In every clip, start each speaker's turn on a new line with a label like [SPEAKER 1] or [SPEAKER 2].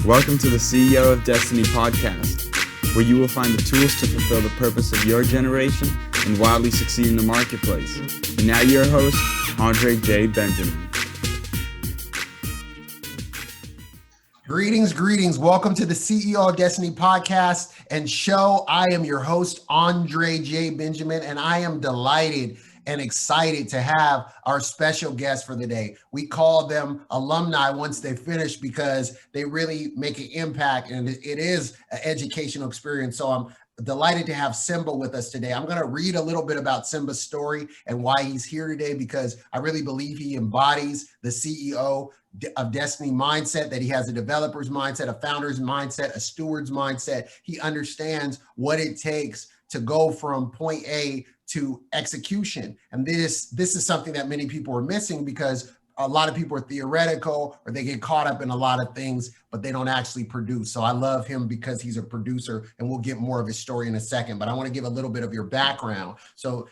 [SPEAKER 1] Welcome to the CEO of Destiny podcast, where you will find the tools to fulfill the purpose of your generation and wildly succeed in the marketplace. And now your host, Andre J. Benjamin.
[SPEAKER 2] Greetings. Welcome to the CEO of Destiny podcast and show. I am your host, Andre J. Benjamin, and I am delighted and excited to have our special guest for the day. We call them alumni once they finish because they really make an impact, and it is an educational experience. So I'm delighted to have Simba with us today. I'm going to read a little bit about Simba's story and why he's here today, because I really believe he embodies the CEO of Destiny mindset, that he has a developer's mindset, a founder's mindset, a steward's mindset. He understands what it takes to go from point A to execution. And this is something that many people are missing, because a lot of people are theoretical, or they get caught up in a lot of things, but they don't actually produce. So I love him because he's a producer, and we'll get more of his story in a second, but I want to give a little bit of your background. So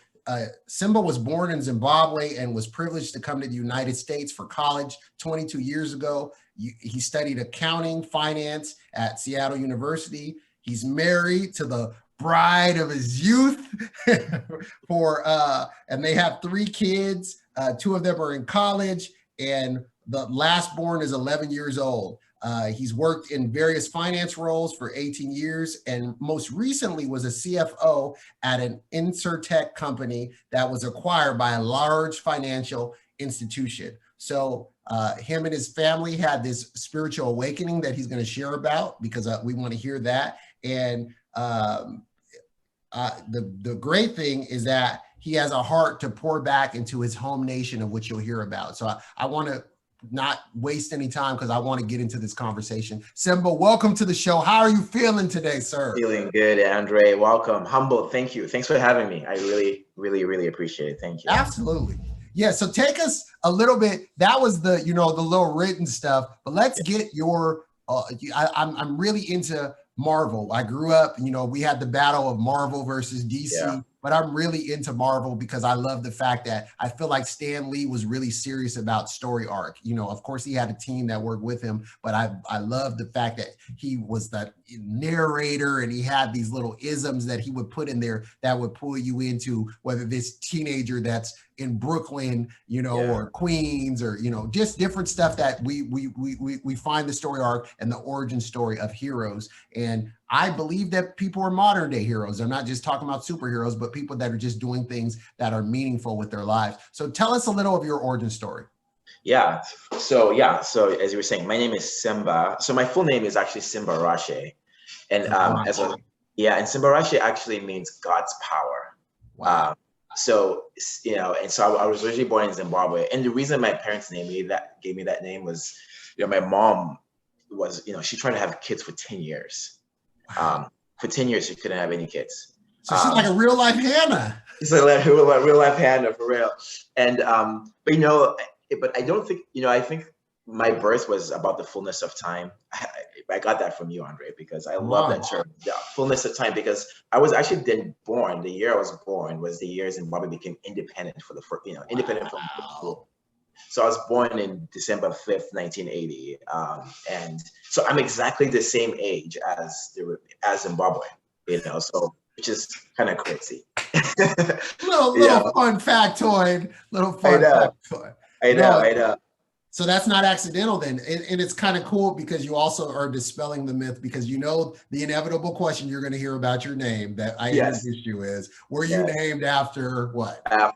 [SPEAKER 2] Simba was born in Zimbabwe and was privileged to come to the United States for college 22 years ago. He studied accounting, finance at Seattle University. He's married to the bride of his youth and they have 3 kids. 2 of them are in college, and the last born is 11 years old. He's worked in various finance roles for 18 years, and most recently was a CFO at an Insurtech company that was acquired by a large financial institution. So him and his family had this spiritual awakening that he's going to share about, because we want to hear that. And the great thing is that he has a heart to pour back into his home nation, of which you'll hear about. So I want to not waste any time, because I want to get into this conversation. Simba, welcome to the show. How are you feeling today, sir?
[SPEAKER 3] Feeling good, Andre. Welcome. Humble. Thank you. Thanks for having me. I really appreciate it. Thank you.
[SPEAKER 2] Absolutely. Yeah. So take us a little bit. That was the little written stuff, but let's get your, I'm really into Marvel. I grew up, we had the battle of Marvel versus DC, but I'm really into Marvel because I love the fact that I feel like Stan Lee was really serious about story arc. Of course he had a team that worked with him, but I love the fact that he was the narrator, and he had these little isms that he would put in there that would pull you into whether this teenager that's in Brooklyn, or Queens, or, just different stuff that we find the story arc and the origin story of heroes. And I believe that people are modern day heroes. I'm not just talking about superheroes, but people that are just doing things that are meaningful with their lives. So tell us a little of your origin story.
[SPEAKER 3] Yeah. So as you were saying, my name is Simba. So my full name is actually Simbarashe. And and Simbarashe actually means God's power.
[SPEAKER 2] Wow.
[SPEAKER 3] So I was originally born in Zimbabwe, and the reason my parents gave me that name was, my mom was, she tried to have kids for 10 years. For 10 years, she couldn't have any kids.
[SPEAKER 2] So she's like a real life Hannah.
[SPEAKER 3] She's like a real life Hannah, for real. And but I don't think, I think my birth was about the fullness of time. I got that from you, Andre, because I love that term, the fullness of time, because I was actually then born. The year I was born was the year Zimbabwe became independent for the first, independent from the. So I was born in December 5th, 1980. And so I'm exactly the same age as Zimbabwe, so which is kind of crazy.
[SPEAKER 2] little fun factoid, I know. So that's not accidental then. And it's kind of cool because you also are dispelling the myth, because the inevitable question you're going to hear about your name that I introduced you is, were you named after what?
[SPEAKER 3] I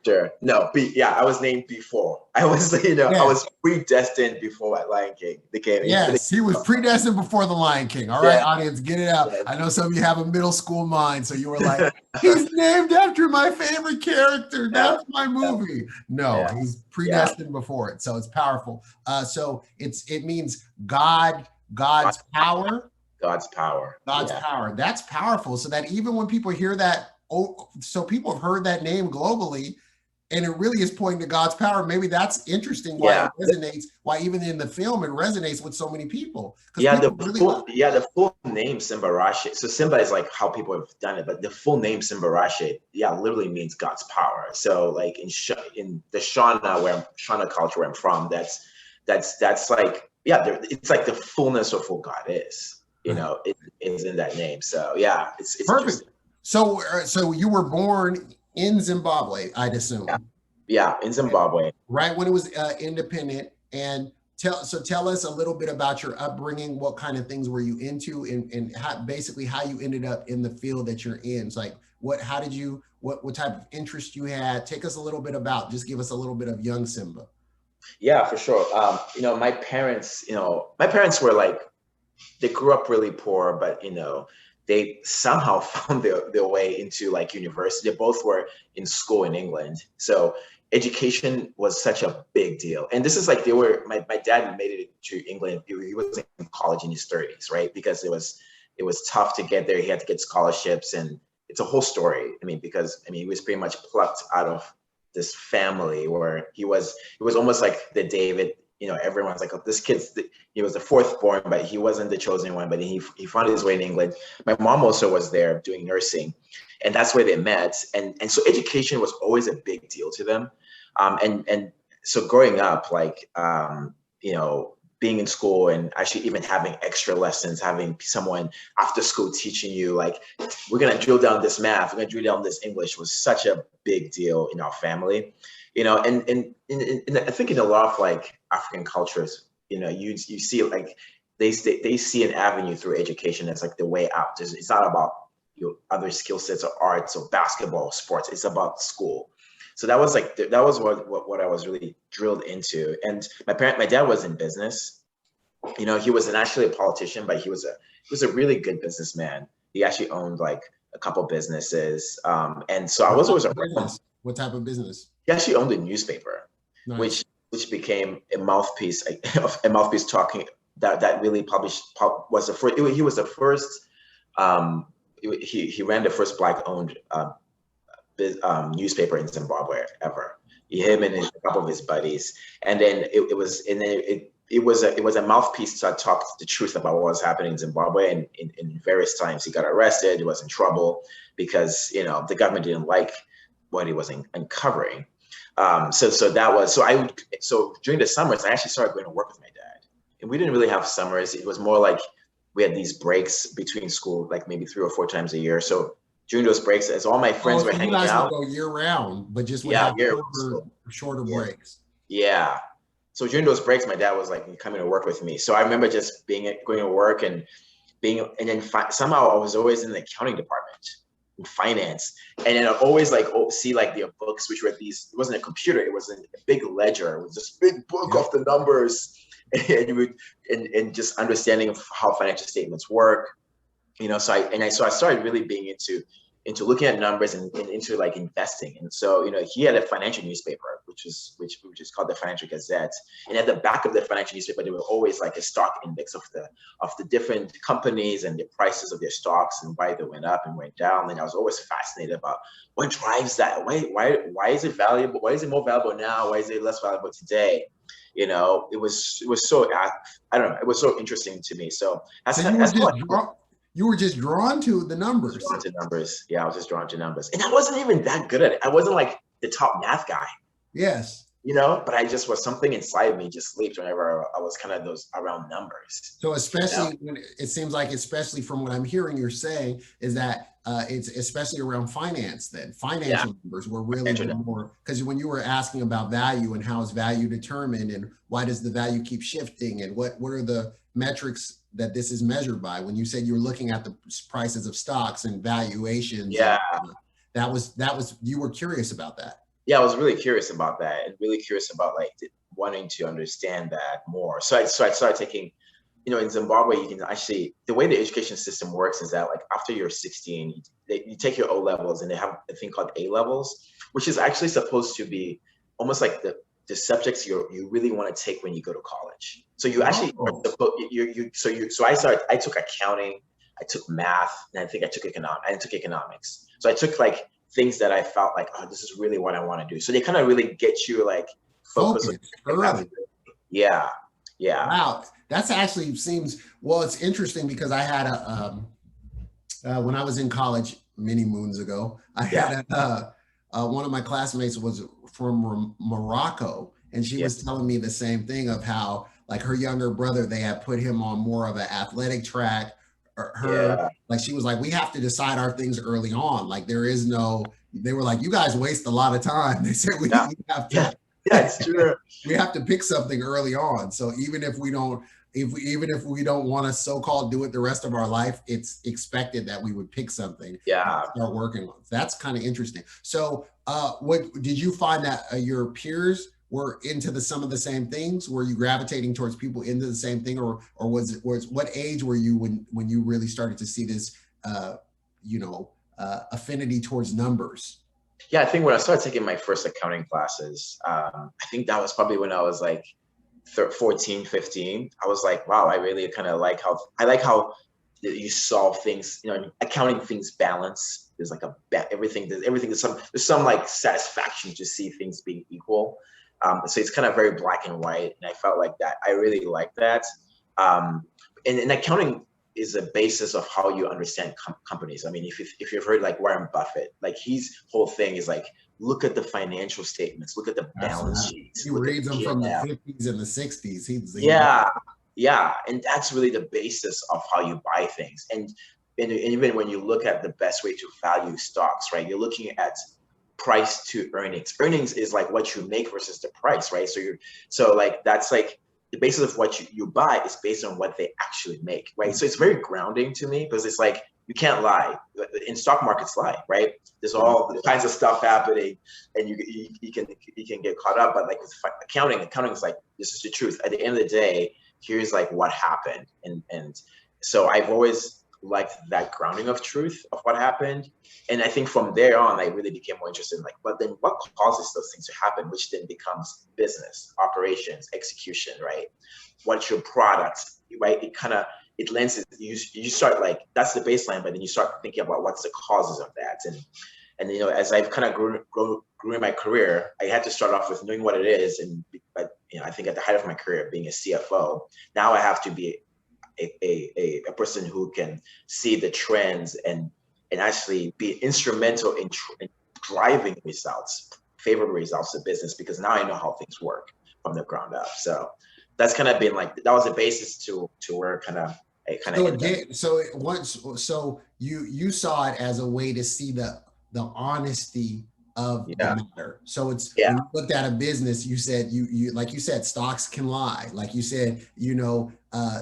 [SPEAKER 3] was named before. I was, I was predestined before Lion King became.
[SPEAKER 2] Yes, he was predestined before the Lion King. All right, audience, get it out. I know some of you have a middle school mind, so you were like, he's named after my favorite character. That's my movie. No, he's predestined before it. So it's powerful. So it means God's power.
[SPEAKER 3] God's power.
[SPEAKER 2] God's power. That's powerful. So that even when people hear that, so people have heard that name globally, and it really is pointing to God's power. Maybe that's interesting why it resonates, why even in the film it resonates with so many people.
[SPEAKER 3] The full name Simbarashe. So Simba is like how people have done it, but the full name Simbarashe, literally means God's power. So like in the Shona culture where I'm from, that's like it's like the fullness of who God is. It is in that name. So yeah, it's
[SPEAKER 2] perfect. So you were born in Zimbabwe, I'd assume.
[SPEAKER 3] Yeah, in Zimbabwe.
[SPEAKER 2] Right when it was independent. And tell us a little bit about your upbringing. What kind of things were you into, and basically how you ended up in the field that you're in. It's like what type of interest you had. Take us a little bit just give us a little bit of young Simba.
[SPEAKER 3] Yeah, for sure. My parents were like, they grew up really poor, but they somehow found their way into like university. They both were in school in England. So education was such a big deal. And this is like, my dad made it to England. He was in college in his 30s, right? Because it was tough to get there. He had to get scholarships, and it's a whole story. Because he was pretty much plucked out of this family where he was almost like the David, everyone's like, oh, this kid's he was the fourth born, but he wasn't the chosen one, but he found his way in England. My mom also was there doing nursing, and that's where they met. And so education was always a big deal to them. And so growing up, like, being in school and actually even having extra lessons, having someone after school teaching you, like, we're going to drill down this math, we're going to drill down this English, was such a big deal in our family, and I think in a lot of like African cultures, you see like they see an avenue through education as like the way out. It's not about other skill sets or arts or basketball or sports. It's about school. So that was what I was really drilled into. And my dad was in business. He wasn't actually a politician, but he was a really good businessman. He actually owned like a couple businesses. And so I was always around.
[SPEAKER 2] What type of business?
[SPEAKER 3] He actually owned a newspaper, nice. which became a mouthpiece talking that really published was the first. He was the first. He ran the first Black-owned newspaper in Zimbabwe ever. Him and a couple of his buddies, and then it was a mouthpiece to talk the truth about what was happening in Zimbabwe. And in various times he got arrested. He was in trouble because the government didn't like what he was uncovering. So during the summers I actually started going to work with my dad, and we didn't really have summers. It was more like we had these breaks between school, like maybe 3 or 4 times a year. So during those breaks, as all my friends were hanging out,
[SPEAKER 2] go year round, but just shorter breaks.
[SPEAKER 3] Yeah. So during those breaks, my dad was like coming to work with me. So I remember just going to work and then somehow I was always in the accounting department in finance, and then I always see like their books, which were these. It wasn't a computer; it was a big ledger. It was this big book of the numbers, and just understanding of how financial statements work. So I started really being into looking at numbers and into like investing. And so, he had a financial newspaper, which is called the Financial Gazette. And at the back of the financial newspaper, there were always like a stock index of the different companies and the prices of their stocks and why they went up and went down. And I was always fascinated about what drives that. Why is it valuable? Why is it more valuable now? Why is it less valuable today? It was so, I don't know, it was so interesting to me. So
[SPEAKER 2] you were just drawn to the numbers.
[SPEAKER 3] Drawn to numbers. Yeah, I was just drawn to numbers. And I wasn't even that good at it. I wasn't like the top math guy.
[SPEAKER 2] Yes.
[SPEAKER 3] But I just was something inside me just leaped whenever I was kind of those around numbers.
[SPEAKER 2] So especially when it seems like, especially from what I'm hearing you're saying, is that it's especially around finance then. Financial numbers were really more, because when you were asking about value and how is value determined and why does the value keep shifting and what are the metrics that this is measured by, when you said you were looking at the prices of stocks and valuations, that was you were curious about that.
[SPEAKER 3] Yeah, I was really curious about that, and really curious about like wanting to understand that more. So I started taking, in Zimbabwe, you can actually, the way the education system works is that like after you're 16, you take your O levels, and they have a thing called A levels, which is actually supposed to be almost like the subjects you really want to take when you go to college. So you actually I took accounting, I took math, and I think I took economics. So I took like things that I felt like, oh, this is really what I want to do. So they kind of really get you like focused. Yeah.
[SPEAKER 2] Wow, that's actually seems, well, it's interesting because I had when I was in college many moons ago, I had one of my classmates was from Morocco, and she was telling me the same thing of how like her younger brother, they had put him on more of an athletic track. Like she was like, we have to decide our things early on. Like there is no, they were like, you guys waste a lot of time. They said we have to,
[SPEAKER 3] it's true.
[SPEAKER 2] we have to pick something early on. So even if we don't, even if we don't want to so-called do it the rest of our life, it's expected that we would pick something and start working on. That's kind of interesting. So what did you find that your peers were into some of the same things? Were you gravitating towards people into the same thing, or was what age were you when you really started to see this affinity towards numbers?
[SPEAKER 3] Yeah, I think when I started taking my first accounting classes, I think that was probably when I was like 14, 15. I was like, wow, I really kind of like how you solve things, accounting things balance. There's like there's some like satisfaction to see things being equal. So it's kind of very black and white. And I felt like that. I really like that. And accounting is a basis of how you understand companies. I mean, if you've heard like Warren Buffett, like his whole thing is like, look at the financial statements, look at the balance sheets.
[SPEAKER 2] He reads them from the 50s and the 60s.
[SPEAKER 3] Yeah. And that's really the basis of how you buy things. And even when you look at the best way to value stocks, right? You're looking at price to earnings. Earnings is like what you make versus the price, right? So like that's like the basis of what you buy is based on what they actually make, right? So it's very grounding to me because it's like you can't lie. In stock markets, lie, right? There's all kinds of stuff happening, and you can get caught up. But like with accounting is like, this is the truth. At the end of the day, here's like what happened, and so I've always liked that grounding of truth of what happened. And I think from there on, I really became more interested in like, but then what causes those things to happen, which then becomes business, operations, execution, right? What's your product, right? It lends it, you start like, that's the baseline, but then you start thinking about what's the causes of that. And as I've kind of grew in my career, I had to start off with knowing what it is. But I think at the height of my career, being a CFO, now I have to be a person who can see the trends and actually be instrumental in driving favorable results of business, because now I know how things work from the ground up. So that's kind of been like, that was the basis to where
[SPEAKER 2] so you saw it as a way to see the honesty of the matter. So it's when you looked at a business, you said you like you said, stocks can lie. Like you said,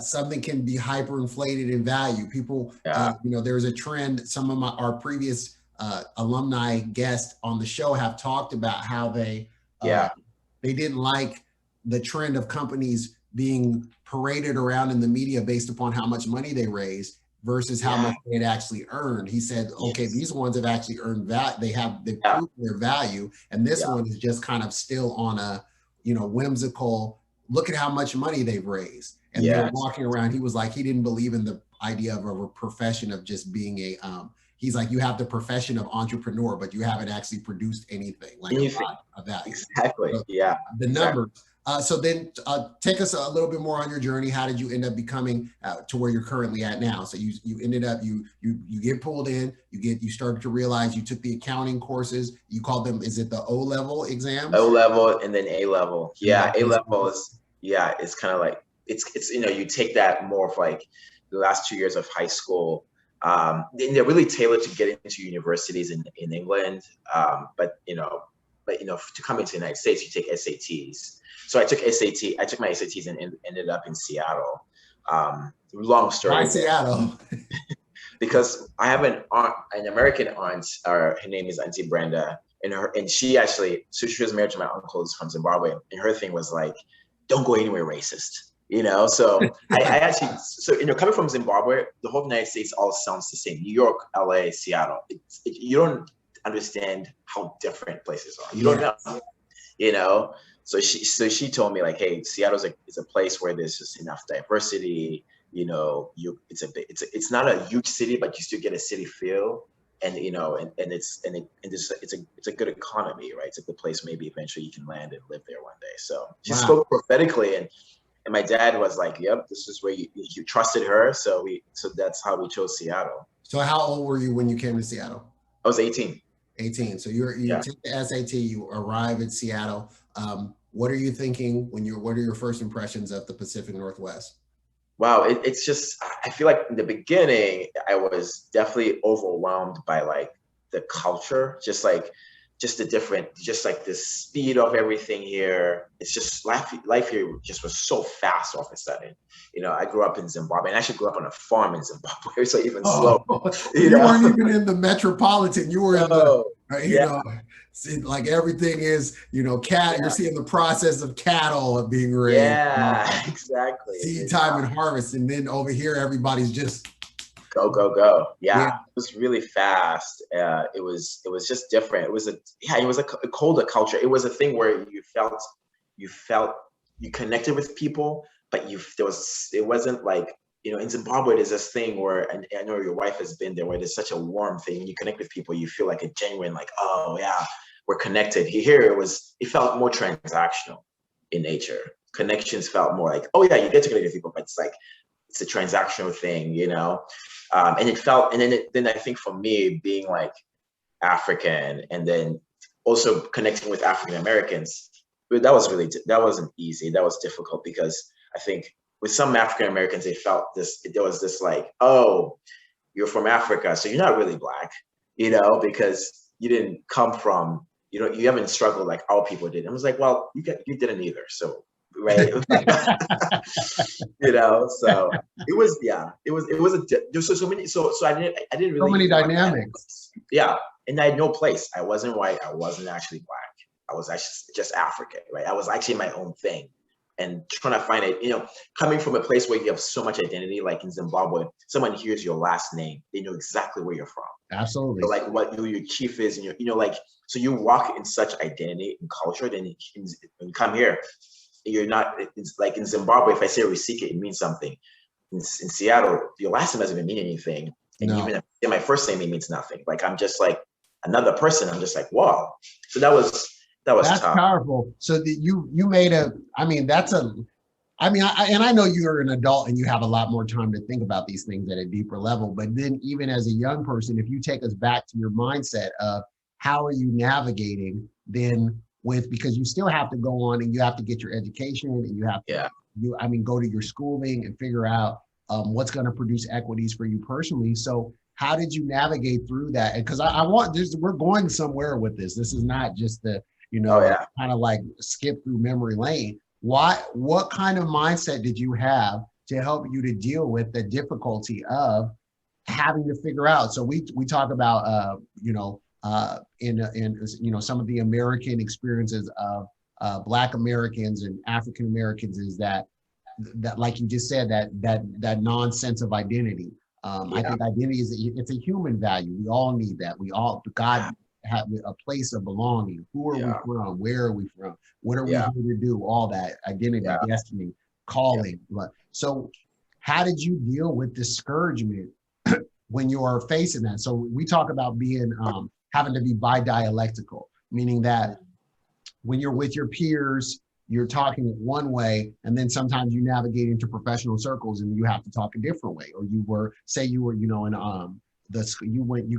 [SPEAKER 2] something can be hyperinflated in value. People, there's a trend. Some of our previous alumni guests on the show have talked about how they didn't like the trend of companies being paraded around in the media based upon how much money they raised versus how much they had actually earned. He said, okay, these ones have actually earned that. They've proved their value. And this one is just kind of still on a, whimsical, look at how much money they've raised. And they're walking around. He was like, he didn't believe in the idea of a profession of just being he's like, you have the profession of entrepreneur, but you haven't actually produced anything like a lot of value.
[SPEAKER 3] Exactly.
[SPEAKER 2] So the numbers. So then take us a little bit more on your journey. How did you end up becoming to where you're currently at now? So you ended up, you get pulled in, you started to realize you took the accounting courses. You called them, is it the O-level exams?
[SPEAKER 3] O-level and then A-level. Yeah, A-level is, it's kind of like, it's you take that more of like the last 2 years of high school. They're really tailored to get into universities in England. But to come into the United States, you take SATs. So I took my SATs and ended up in Seattle. Long story.
[SPEAKER 2] Why Seattle?
[SPEAKER 3] Because I have an American aunt, her name is Auntie Brenda, and she was married to my uncle who's from Zimbabwe, and her thing was like, don't go anywhere racist. So I actually, coming from Zimbabwe, the whole United States all sounds the same. New York, LA, Seattle. You don't understand how different places are. You don't know, So she told me like, hey, Seattle is a place where there's just enough diversity. It's not a huge city, but you still get a city feel, and it's a good economy, right? It's a good place. Maybe eventually you can land and live there one day. So she spoke prophetically, and my dad was like, yep, this is where you trusted her. So that's how we chose Seattle.
[SPEAKER 2] So how old were you when you came to Seattle?
[SPEAKER 3] I was 18.
[SPEAKER 2] 18. So you take the SAT, you arrive at Seattle. what are you thinking what are your first impressions of the Pacific Northwest?
[SPEAKER 3] Wow, it's just, I feel like in the beginning, I was definitely overwhelmed by like the culture, just like the speed of everything here. It's just life here just was so fast all of a sudden. I grew up in Zimbabwe, and I actually grew up on a farm in Zimbabwe, so even slow.
[SPEAKER 2] You weren't even in the metropolitan. You were in the,
[SPEAKER 3] yeah.
[SPEAKER 2] like everything is, cat. You're seeing the process of cattle being raised.
[SPEAKER 3] Yeah, exactly.
[SPEAKER 2] Seed time and harvest, and then over here everybody's just
[SPEAKER 3] go. Yeah, it was really fast. It was just different. It was a colder culture. It was a thing where you felt you connected with people, but it wasn't like, in Zimbabwe, there's this thing where, and I know your wife has been there, where there's such a warm thing. When you connect with people, you feel like a genuine, like, oh yeah, we're connected. Here it felt more transactional in nature. Connections felt more like, oh yeah, you get to connect with people, but it's a transactional thing, and it felt, and then I think for me, being like African, and then also connecting with African Americans, that wasn't easy. That was difficult, because I think with some African Americans, there was this like, oh, you're from Africa, so you're not really Black, because you didn't come from, you haven't struggled like our people did. I was like, well, you didn't either, so. Right. So it was so many, so I didn't really,
[SPEAKER 2] so many dynamics.
[SPEAKER 3] Yeah. And I had no place. I wasn't white. I wasn't actually Black. I was actually just African, right? I was actually my own thing, and trying to find it, coming from a place where you have so much identity, like in Zimbabwe, someone hears your last name, they know exactly where you're from.
[SPEAKER 2] Absolutely.
[SPEAKER 3] Like what your chief is, and so you walk in such identity and culture. Then when you come here, you're not, it's like in Zimbabwe, if I say Rusike, it means something. In Seattle, your last name doesn't even mean anything. And even if my first name, it means nothing. Like, I'm just like another person. I'm just like, wow. So that's tough.
[SPEAKER 2] Powerful. So you made I know you're an adult and you have a lot more time to think about these things at a deeper level, but then even as a young person, if you take us back to your mindset of how are you navigating then because you still have to go on and you have to get your education, and you have to, go to your schooling and figure out what's going to produce equities for you personally. So how did you navigate through that? And because we're going somewhere with this. This is not just the, kind of like skip through memory lane. What kind of mindset did you have to help you to deal with the difficulty of having to figure out? So we talk about, in some of the American experiences of Black Americans and African Americans is that like you just said, that non-sense of identity. I think identity it's a human value. We all need that. God have a place of belonging. Who are we from? Where are we from? What are we here to do? All that identity, destiny, calling. So how did you deal with discouragement when you are facing that? So we talk about being having to be bi-dialectical, meaning that when you're with your peers, you're talking one way, and then sometimes you navigate into professional circles and you have to talk a different way. Or you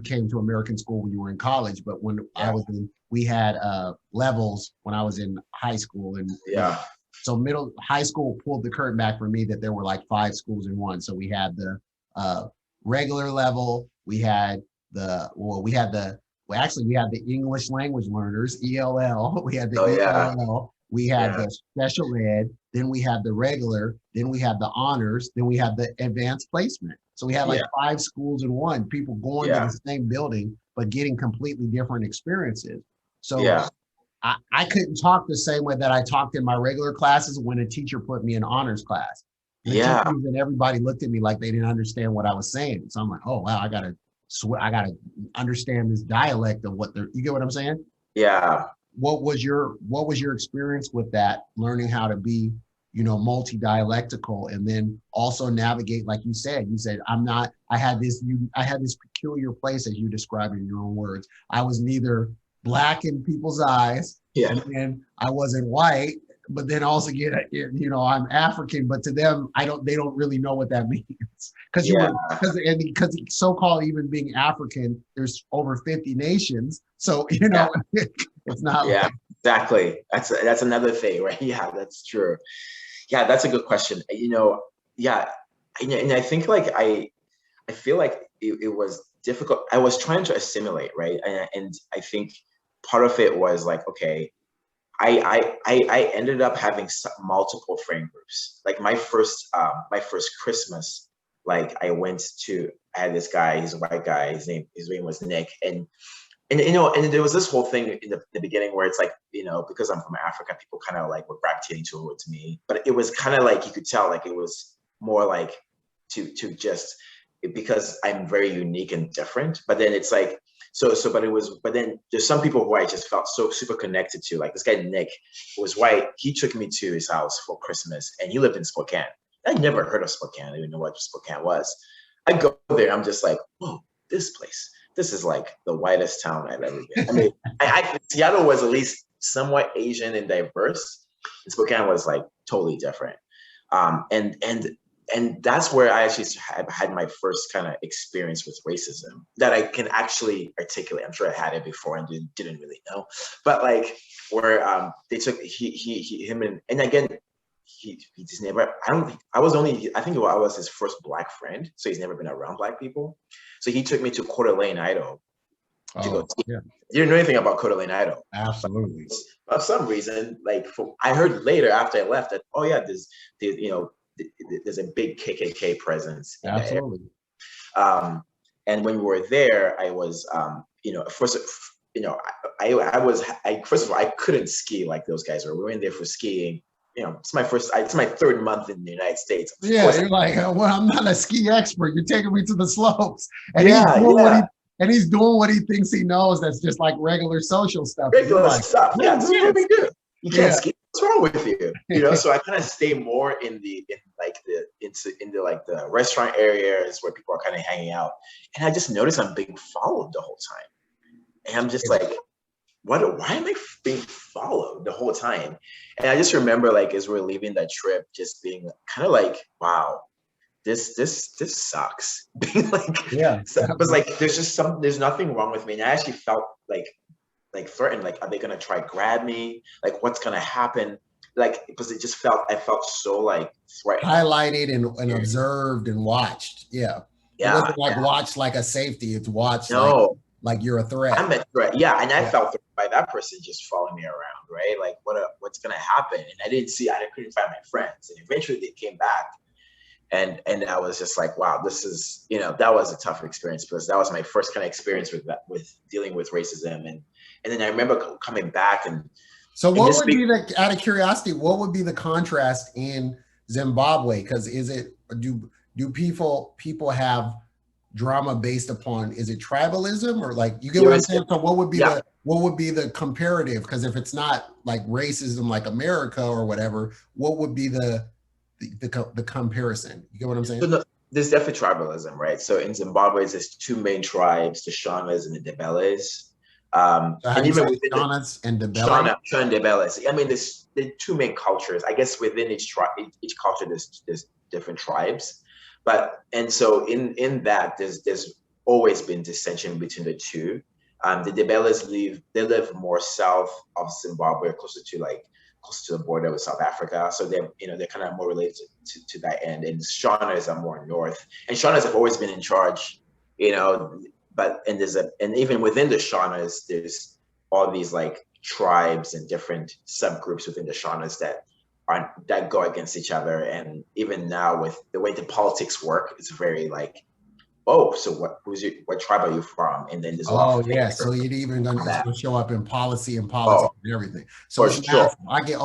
[SPEAKER 2] came to American school when you were in college, but when we had levels when I was in high school, and so high school pulled the curtain back for me that there were like 5 schools in one. So we had the regular level, we had the English language learners, ELL, we had the ELL, we had the special ed, then we had the regular, then we had the honors, then we had the advanced placement. So we had like 5 schools in one, people going to the same building, but getting completely different experiences. So I couldn't talk the same way that I talked in my regular classes when a teacher put me in honors class. And everybody looked at me like they didn't understand what I was saying. So I'm like, oh wow, I gotta understand this dialect of you get what I'm saying? Yeah. What was your experience with that, learning how to be, multi-dialectical, and then also navigate, like you said I had this peculiar place, as you described in your own words. I was neither Black in people's eyes, and then I wasn't white, but then also I'm African, but to them, they don't really know what that means. Because so-called even being African, there's over 50 nations. So, it's not
[SPEAKER 3] Exactly. That's another thing, right? Yeah, that's true. Yeah, that's a good question. Yeah, and I think like I feel like it was difficult. I was trying to assimilate, right? And I think part of it was like, okay, I ended up having multiple friend groups. Like my first Christmas, like I had this guy, he's a white guy, his name was Nick, and and there was this whole thing in the beginning where it's like, because I'm from Africa, people kind of like were gravitating towards me, but it was kind of like you could tell like it was more like to just because I'm very unique and different. But then it's like but then there's some people who I just felt so super connected to. Like this guy Nick, who was white, he took me to his house for Christmas, and he lived in Spokane. I'd never heard of Spokane. I didn't even know what Spokane was. I go there, I'm just like, whoa, this place. This is like the whitest town I've ever been. I mean, Seattle was at least somewhat Asian and diverse. And Spokane was like totally different. And that's where I actually had my first kind of experience with racism that I can actually articulate. I'm sure I had it before and didn't really know, but like where they took him and again, he just never. I was his first Black friend, so he's never been around Black people. So he took me to Coeur d'Alene, Idaho, to go. Yeah. You didn't know anything about Coeur d'Alene, Idaho.
[SPEAKER 2] Absolutely.
[SPEAKER 3] But for some reason, like I heard later after I left that, oh yeah, there's a big KKK presence.
[SPEAKER 2] Absolutely.
[SPEAKER 3] And when we were there, I was, first of all, I couldn't ski like those guys were. We were in there for skiing. It's my third month in the United States.
[SPEAKER 2] Yeah, you're like, well, I'm not a ski expert. You're taking me to the slopes, and he's doing what he thinks he knows. That's just like regular social stuff.
[SPEAKER 3] Regular stuff. Yeah, that's what we do. You can't ski. What's wrong with you? So I kind of stay more in the restaurant areas where people are kind of hanging out, and I just noticed I'm being followed the whole time, and I'm just like, why am I being followed the whole time? And I just remember like as we're leaving that trip, just being kind of like, wow, this sucks. Being like, yeah, it was like there's nothing wrong with me, and I actually felt like threatened. Like, are they gonna try grab me? Like, what's gonna happen? Like, because I felt so like threatened,
[SPEAKER 2] highlighted and observed and watched. Yeah, it wasn't like watched like a safety. It's watched like you're a threat.
[SPEAKER 3] I'm a threat. Yeah, and I felt threatened by that person just following me around, right? Like, what's gonna happen? And I couldn't find my friends, and eventually they came back. And I was just like, wow, this is, that was a tough experience because that was my first kind of experience with dealing with racism. And then I remember coming back and.
[SPEAKER 2] So what would be out of curiosity, what would be the contrast in Zimbabwe? Because do people have drama based upon, is it tribalism or like, you get what I'm saying? So what would be the comparative? Because if it's not like racism like America or whatever, what would be the comparison? You get what I'm saying?
[SPEAKER 3] So there's definitely tribalism, right? So in Zimbabwe, there's two main tribes, the Shanas and the Debeles.
[SPEAKER 2] And even within Shanas and Debeles.
[SPEAKER 3] Shana and Debeles. I mean, there's two main cultures. I guess within each culture, there's different tribes. And so in that, there's always been dissension between the two. The Debeles live more south of Zimbabwe, closer to the border with South Africa. So they're kind of more related to that end. And Shanas are more north. And Shanas have always been in charge, and even within the Shanas, there's all these like tribes and different subgroups within the Shanas that go against each other. And even now with the way the politics work, it's very like, oh, so what tribe are you from? And then there's
[SPEAKER 2] so you'd even gonna show up in policy and politics and everything. So it's sure. I get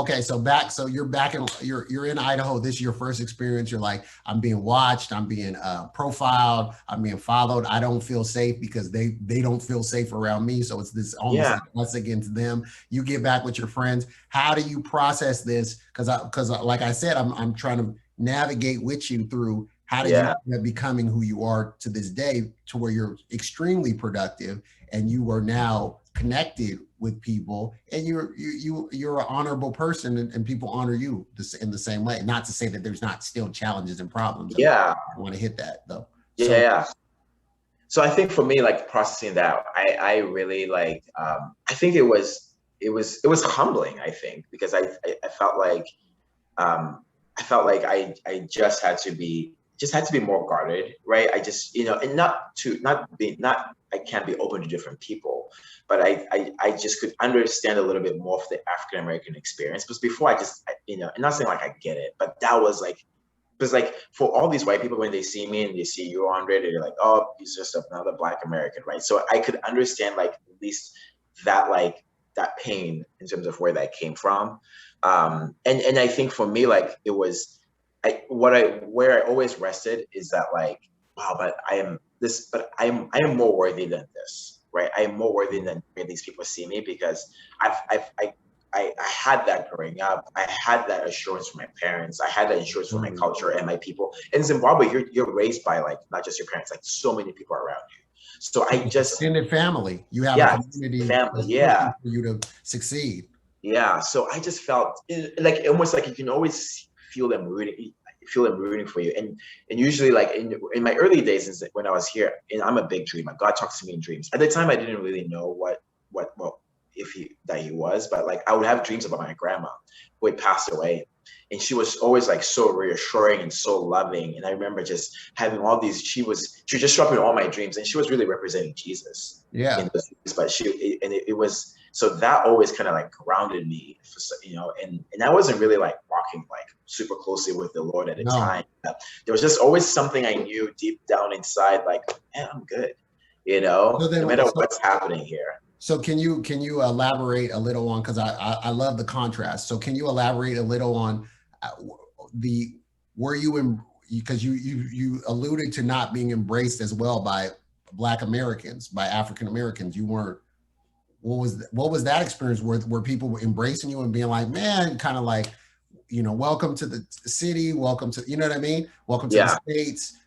[SPEAKER 2] so you're in Idaho. This is your first experience. You're like, I'm being watched, I'm being profiled, I'm being followed. I don't feel safe because they don't feel safe around me. So it's this almost like us against them. You get back with your friends. How do you process this? Because like I said, I'm trying to navigate with you through. How did you end up becoming who you are to this day, to where you're extremely productive and you are now connected with people and you're an honorable person and people honor you in the same way? Not to say that there's not still challenges and problems. I want to hit that though.
[SPEAKER 3] So I think for me, like processing that, I really like, I think it was it was humbling, I think, because I felt like I just had to be more guarded, right? I just, and I can't be open to different people, but I just could understand a little bit more of the African American experience. Because before and not saying like I get it, but that was like, because like for all these white people, when they see me and they see you, Andre, they're like, oh, he's just another Black American, right? So I could understand like at least that, like that pain in terms of where that came from. And I think for me, like it was, where I always rested is that like, wow, but I am more worthy than this, right? I am more worthy than where these people see me, because I had that growing up. I had that assurance from my parents. I had that assurance from my culture and my people. In Zimbabwe, you're raised by like not just your parents, like so many people around you. So I just
[SPEAKER 2] extended family. You have a community
[SPEAKER 3] family,
[SPEAKER 2] for you to succeed.
[SPEAKER 3] Yeah. So I just felt like almost like you can always feel them rooting for you. And usually like in my early days when I was here, and I'm a big dreamer. God talks to me in dreams. At the time I didn't really know what he was, but like I would have dreams about my grandma who had passed away. And she was always like so reassuring and so loving. And I remember just having all these, she just showed up in all my dreams, and she was really representing Jesus.
[SPEAKER 2] Yeah.
[SPEAKER 3] In those dreams, but it was, so that always kind of like grounded me, and I wasn't really like walking like super closely with the Lord at the time. There was just always something I knew deep down inside, like, man, I'm good, no matter what's happening here.
[SPEAKER 2] So can you elaborate a little on, because I love the contrast. So can you elaborate a little on because you alluded to not being embraced as well by Black Americans, by African Americans. You weren't. What was that experience? Were people embracing you and being like, man, kind of like, welcome to the city, welcome to, you know what I mean? Welcome to the States.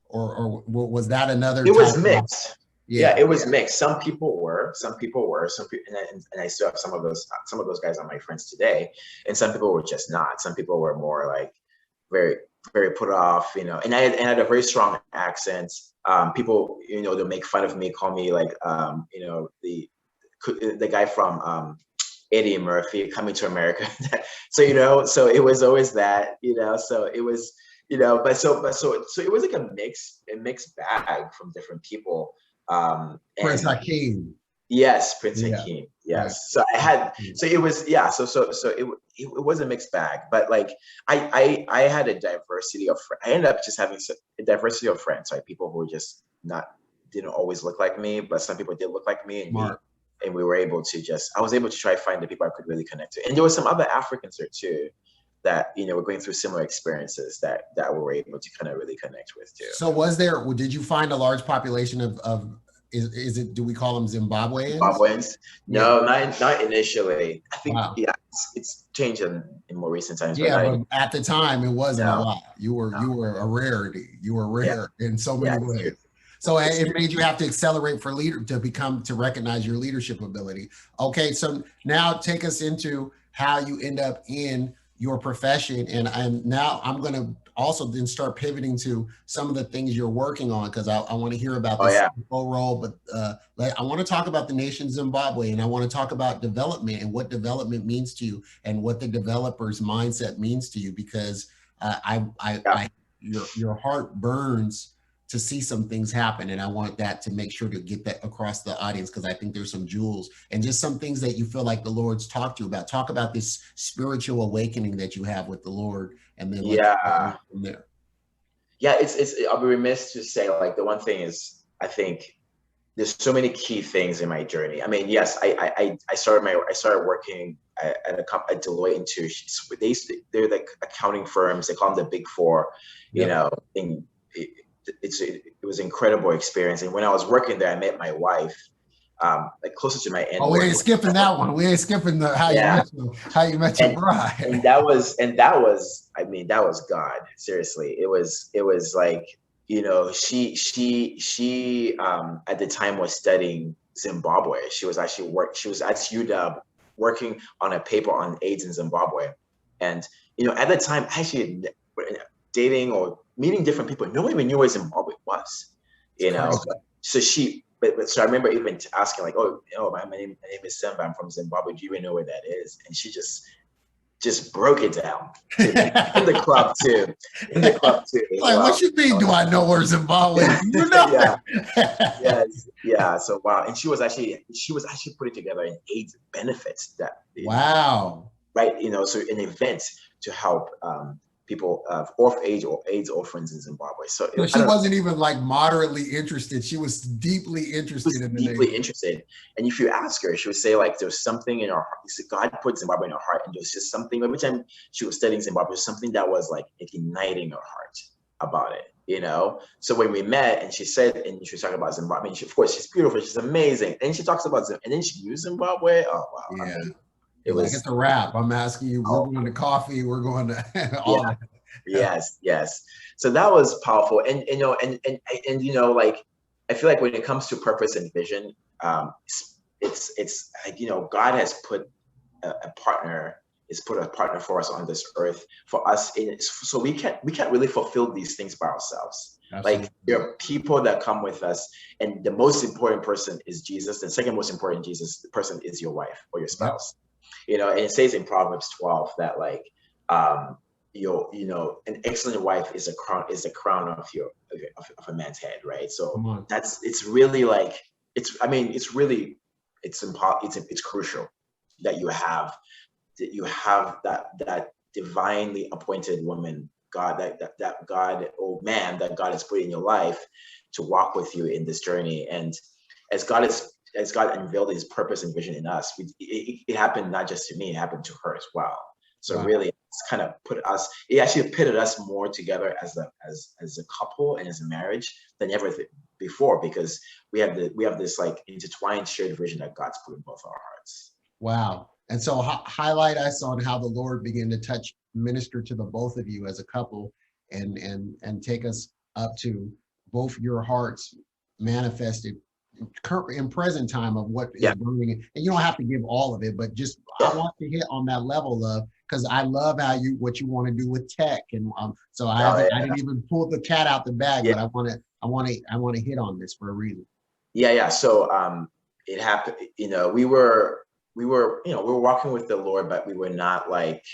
[SPEAKER 2] Or was that another?
[SPEAKER 3] It was mixed. Yeah, it was mixed. Some people were, and I still have some of those guys are my friends today, and some people were just not. Some people were more like very, very put off, and I had a very strong accent. People, they'll make fun of me, call me like, the guy from Eddie Murphy, Coming to America. so, so it was always that, so it was, but so it was like a mixed bag from different people.
[SPEAKER 2] Prince Hakeem.
[SPEAKER 3] Yes, Prince Hakeem. Yes. So I had, so it was, so it was a mixed bag, but like I had a diversity of I ended up just having a diversity of friends, right? People who just didn't always look like me, but some people did look like me, and we were able to I was able to try to find the people I could really connect to. And there were some other Africans there too that, were going through similar experiences that we were able to kind of really connect with too.
[SPEAKER 2] So did you find a large population of is it, do we call them Zimbabweans?
[SPEAKER 3] Zimbabweans? No, not initially. I think, it's changed in more recent times.
[SPEAKER 2] But at the time it wasn't a lot. You were a rarity. You were rare in so many ways. So it made you have to accelerate to recognize your leadership ability. Okay, so now take us into how you end up in your profession, and now I'm going to also then start pivoting to some of the things you're working on, because I want to hear about this role, but I want to talk about the nation Zimbabwe, and I want to talk about development and what development means to you and what the developer's mindset means to you, because your heart burns to see some things happen. And I want that to make sure to get that across the audience, because I think there's some jewels and just some things that you feel like the Lord's talked to you about. Talk about this spiritual awakening that you have with the Lord, and then from there.
[SPEAKER 3] Yeah, it's I'll be remiss to say, like, the one thing is, I think there's so many key things in my journey. I mean, yes, I started working at Deloitte and Touche. They're like accounting firms. They call them the Big Four, and it was an incredible experience. And when I was working there, I met my wife, like closer to my end.
[SPEAKER 2] Oh, we ain't skipping that one. We ain't skipping how you met your bride.
[SPEAKER 3] And that was, I mean, that was God. Seriously, it was like, she at the time was studying Zimbabwe. She was at UW working on a paper on AIDS in Zimbabwe. And, at the time, actually dating or meeting different people, nobody even knew where Zimbabwe was, So she but so I remember even asking like, oh, my name is Simba. I'm from Zimbabwe. Do you even know where that is? And she just broke it down in the club too. In the club too.
[SPEAKER 2] Like, what you mean? Do I know where Zimbabwe is? You know?
[SPEAKER 3] Yeah. Yes. Yeah. So wow. And she was actually putting together an AIDS benefits that.
[SPEAKER 2] Wow.
[SPEAKER 3] Right. So an event to help people of age or AIDS orphans in Zimbabwe. So
[SPEAKER 2] she wasn't even like moderately interested. She was deeply interested in the
[SPEAKER 3] deeply interested. And if you ask her, she would say like there's something in her heart. God put Zimbabwe in her heart, and there's just something. Every time she was studying Zimbabwe, there's something that was like igniting her heart about it. So when we met, and she said, and she was talking about Zimbabwe, and of course she's beautiful, she's amazing, and she talks about Zimbabwe, and then she knew Zimbabwe. Oh wow!
[SPEAKER 2] Yeah.
[SPEAKER 3] I mean,
[SPEAKER 2] it's a wrap. I'm asking you. We're going to coffee. We're going to all that.
[SPEAKER 3] Yes. So that was powerful, and like I feel like when it comes to purpose and vision, it's like God has put a partner. Has put a partner for us on this earth for us, so we can't really fulfill these things by ourselves. Absolutely. Like there are people that come with us, and the most important person is Jesus. The second most important person is your wife or your spouse. And it says in Proverbs 12 that like an excellent wife is a crown of a man's head, right? So it's really like it's crucial that you have that divinely appointed woman, God, that God or man that God has put in your life to walk with you in this journey. And as God unveiled his purpose and vision in us, it happened not just to me, it happened to her as well. So really, it's kind of it actually pitted us more together as a couple and as a marriage than ever before, because we have this like intertwined shared vision that God's put in both our hearts.
[SPEAKER 2] Wow. And so highlight us on how the Lord began to minister to the both of you as a couple, and take us up to both your hearts manifested in present time of what is burning. And you don't have to give all of it, but just I want to hit on that level of, because I love what you want to do with tech, and so I didn't even pull the cat out the bag, but I want to hit on this for a reason.
[SPEAKER 3] Yeah. So it happened. We were walking with the Lord, but we were not like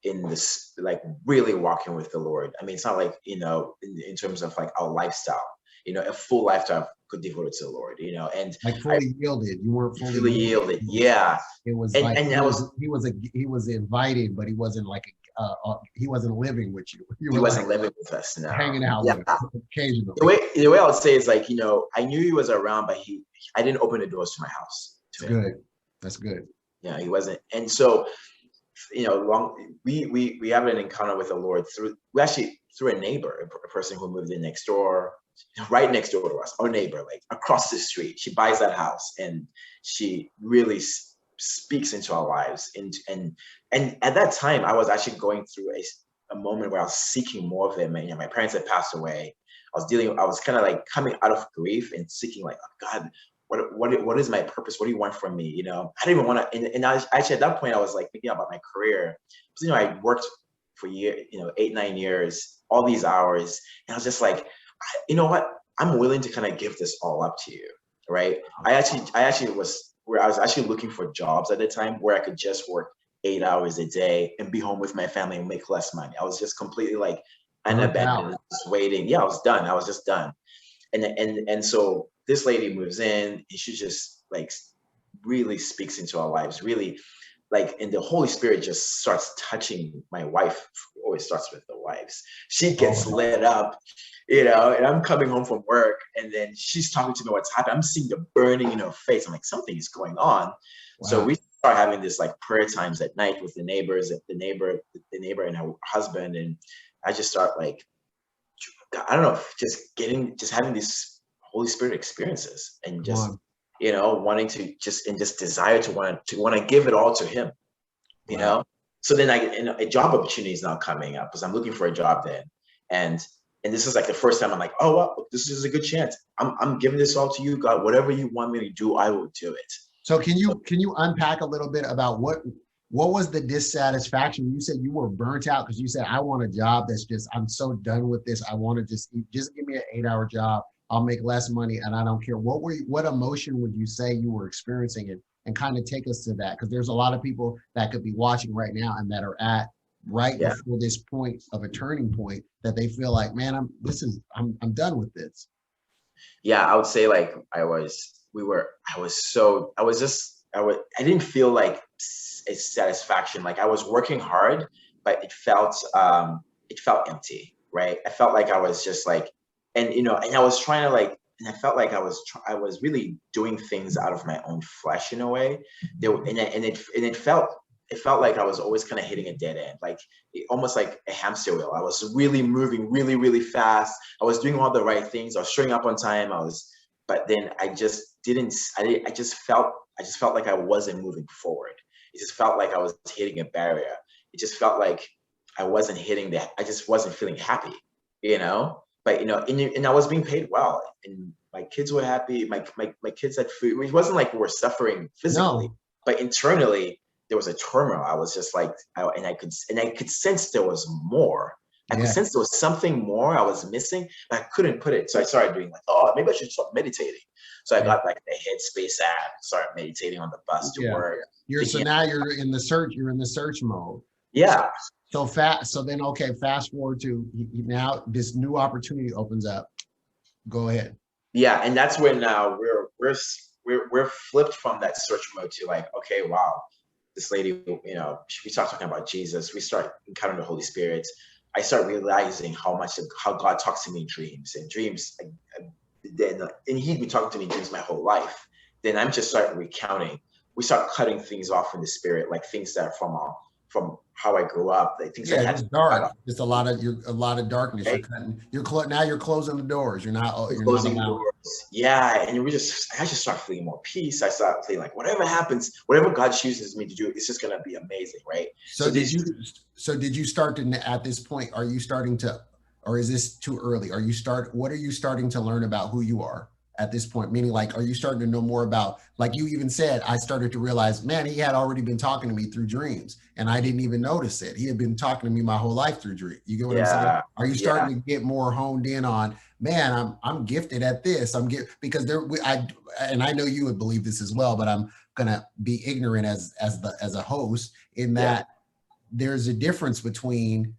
[SPEAKER 3] in this, like really walking with the Lord. I mean, it's not like, in terms of like our lifestyle, a full lifetime could devote it to the Lord, and
[SPEAKER 2] like fully yielded. You weren't
[SPEAKER 3] fully yielded. Yeah.
[SPEAKER 2] It was he was invited, but he wasn't like he wasn't living with you.
[SPEAKER 3] He wasn't living with us. No.
[SPEAKER 2] Hanging out with us occasionally.
[SPEAKER 3] The way I would say is like, I knew he was around, but I didn't open the doors to my house.
[SPEAKER 2] That's good.
[SPEAKER 3] Yeah, he wasn't. And so, we have an encounter with the Lord through a neighbor, a person who moved in next door, right next door to us, our neighbor, like across the street. She buys that house, and she really speaks into our lives. And at that time, I was actually going through a moment where I was seeking more of him. And my parents had passed away. I was kind of like coming out of grief and seeking like, oh, God, what is my purpose? What do you want from me? I didn't even want to, and I was, actually at that point I was like thinking about my career. So, I worked for 8-9 years, all these hours. And I was just like, you know what? I'm willing to kind of give this all up to you. Right. I was actually looking for jobs at the time where I could just work 8 hours a day and be home with my family and make less money. I was just completely like, unabandoned, just waiting. Yeah, I was done. I was just done. And so this lady moves in, and she just like really speaks into our lives, really like, and the Holy Spirit just starts touching my wife. Always starts with the wives. She gets lit up, and I'm coming home from work, and then she's talking to me what's happening. I'm seeing the burning in her face. I'm like, something is going on. Wow. So we start having this like prayer times at night with the neighbors, the neighbor and her husband, and I just start like, I don't know, just having these Holy Spirit experiences, and just wanting to just desire to want to give it all to him, know. So then a job opportunity is now coming up because I'm looking for a job then, and this is like the first time I'm like, oh well, this is a good chance. I'm giving this all to you, God. Whatever you want me to do, I will do it.
[SPEAKER 2] So can you unpack a little bit about what was the dissatisfaction? You said you were burnt out because you said, I want a job that's just, I'm so done with this. I want to just give me an 8-hour job I'll make less money and I don't care. What emotion would you say you were experiencing and kind of take us to that? Because there's a lot of people that could be watching right now and that are at right before this point of a turning point that they feel like, man, I'm done with this.
[SPEAKER 3] Yeah, I would say like I didn't feel like a satisfaction. Like I was working hard, but it felt empty, right? I felt like I was just like, and I was trying to like, and I felt like I was really doing things out of my own flesh in a way. It felt like I was always kind of hitting a dead end, like almost like a hamster wheel. I was really moving really, really fast. I was doing all the right things. I was showing up on time. But then I just didn't. I just felt like I wasn't moving forward. It just felt like I was hitting a barrier. It just felt like I wasn't hitting that. I just wasn't feeling happy, But and I was being paid well, and my kids were happy. My kids had food. It wasn't like we were suffering physically, but internally there was a turmoil. I was just like, I could sense there was more. I could sense there was something more I was missing, but I couldn't put it. So I started doing like, oh, maybe I should start meditating. So I got like the Headspace app, started meditating on the bus to work.
[SPEAKER 2] Now you're in the search mode.
[SPEAKER 3] Yeah.
[SPEAKER 2] So fast forward to now this new opportunity opens up. Go ahead.
[SPEAKER 3] Yeah, and that's when now we're flipped from that search mode to like, okay, wow, this lady, we start talking about Jesus, we start encountering the Holy Spirit. I start realizing how God talks to me in dreams. And he'd been talking to me in dreams my whole life. Then I'm just start recounting. We start cutting things off in the spirit, like things that are from how I grew up. Like things
[SPEAKER 2] it's dark. It's a lot of darkness. Right? You're closing the doors. You're not closing doors.
[SPEAKER 3] Yeah, and I just start feeling more peace. I start feeling like whatever happens, whatever God chooses me to do, it's just gonna be amazing, right?
[SPEAKER 2] So did you start to, at this point, are you starting to, or is this too early? What are you starting to learn about who you are at this point? Meaning, like, are you starting to know more about, like you even said, I started to realize, man, he had already been talking to me through dreams and I didn't even notice it. He had been talking to me my whole life through dreams. You get what I'm saying? Are you starting to get more honed in on, man, I'm gifted at this. Because I know you would believe this as well, but I'm going to be ignorant as a host in that there's a difference between,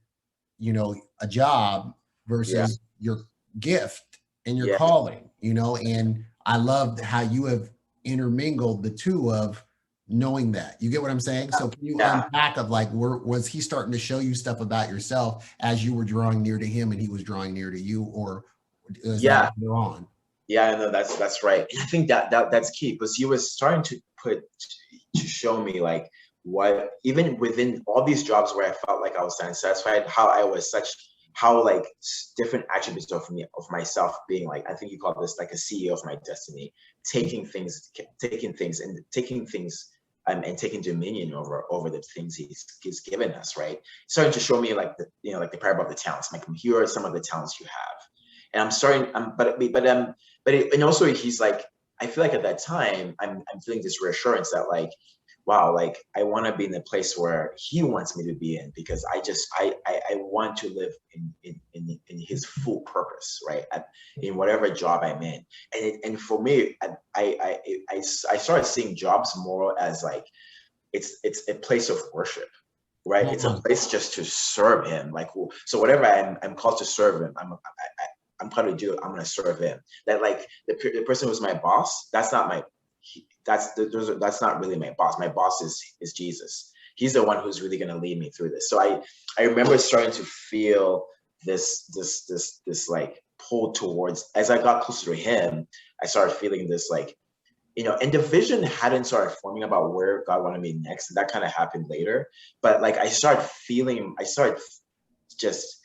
[SPEAKER 2] a job versus your gift and your calling, and I loved how you have intermingled the two of knowing that. You get what I'm saying? So can you unpack of like, was he starting to show you stuff about yourself as you were drawing near to him and he was drawing near to you, or is that you're on?
[SPEAKER 3] Yeah, no, that's right. And I think that's key, because he was starting to show me like what, even within all these jobs where I felt like I was unsatisfied, how like different attributes of myself being like, I think you call this like a CEO of my destiny, taking things and taking dominion over the things he's given us, right? Starting to show me like like the parable of the talents, like here are some of the talents you have. And I'm starting, and also he's like, I feel like at that time, I'm feeling this reassurance that like, wow, like I want to be in the place where he wants me to be in, because I want to live in his full purpose, right? In whatever job I'm in. And for me, I started seeing jobs more as like, it's a place of worship, right? Mm-hmm. It's a place just to serve him. Like, so whatever I'm called to serve him, I'm called to do it, I'm going to serve him. That like the person who's my boss, that's not really my boss. My boss is Jesus. He's the one who's really going to lead me through this. So I remember starting to feel this like pull towards, as I got closer to him, I started feeling this like, and the vision hadn't started forming about where God wanted me next. And that kind of happened later. But like I started just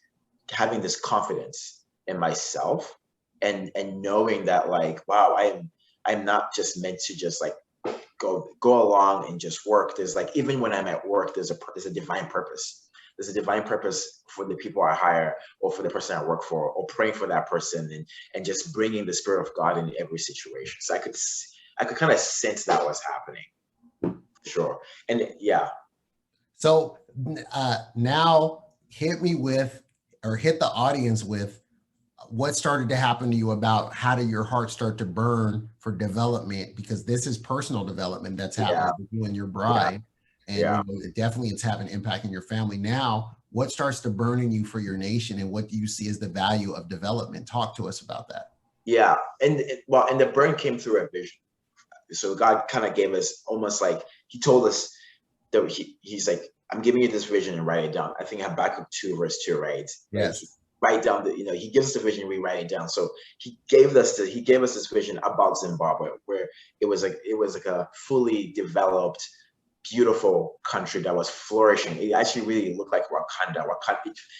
[SPEAKER 3] having this confidence in myself and knowing that like, wow, I'm not just meant to just like go along and just work. There's like, even when I'm at work, there's a divine purpose. There's a divine purpose for the people I hire, or for the person I work for, or praying for that person, and just bringing the Spirit of God in every situation. So I could kind of sense that was happening. Sure. And yeah.
[SPEAKER 2] So now hit the audience with what started to happen to you about how did your heart start to burn for development? Because this is personal development that's happening with you and your bride. And you know, it definitely it's having an impact in your family. Now, what starts to burn in you for your nation, and what do you see as the value of development? Talk to us about that.
[SPEAKER 3] Yeah. And the burn came through a vision. So God kind of gave us almost like he told us that he's like, I'm giving you this vision and write it down. I think Habakkuk 2 verse 2, right?
[SPEAKER 2] Yes.
[SPEAKER 3] Write down he gives us the vision, we write it down. So he gave us this vision about Zimbabwe, where it was like a fully developed, beautiful country that was flourishing. It actually really looked like Wakanda.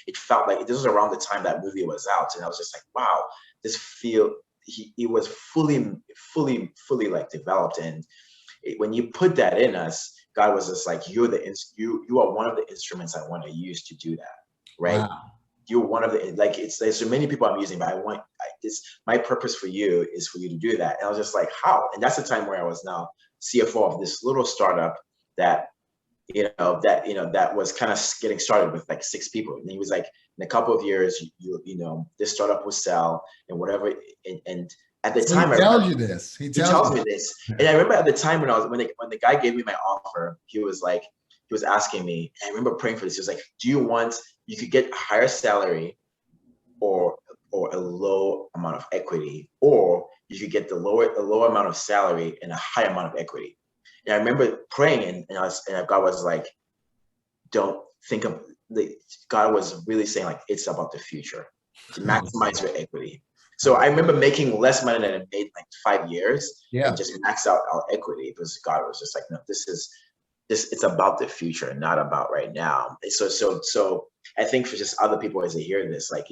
[SPEAKER 3] It felt like this was around the time that movie was out, and I was just like, wow, it was fully like developed. And when you put that in us, God was just like, you are one of the instruments I want to use to do that, right?
[SPEAKER 2] Wow.
[SPEAKER 3] You're one of the, like, there's so many people I'm using, but my purpose for you is for you to do that. And I was just like, how? And that's the time where I was now CFO of this little startup that was kind of getting started with like 6 people. And he was like, in a couple of years, this startup will sell and whatever. And at the time,
[SPEAKER 2] he tells you this. He tells
[SPEAKER 3] me this. And I remember at the time when the guy gave me my offer, he was asking me, and I remember praying for this. He was like, you could get a higher salary or a low amount of equity, or you could get a lower amount of salary and a high amount of equity. And I remember praying, and God was like, don't think of God was really saying, like, it's about the future, to maximize your equity. So I remember making less money than I made like 5 years, and just max out our equity, because God was just like, no, it's about the future, not about right now. So I think for just other people as they hear this, like,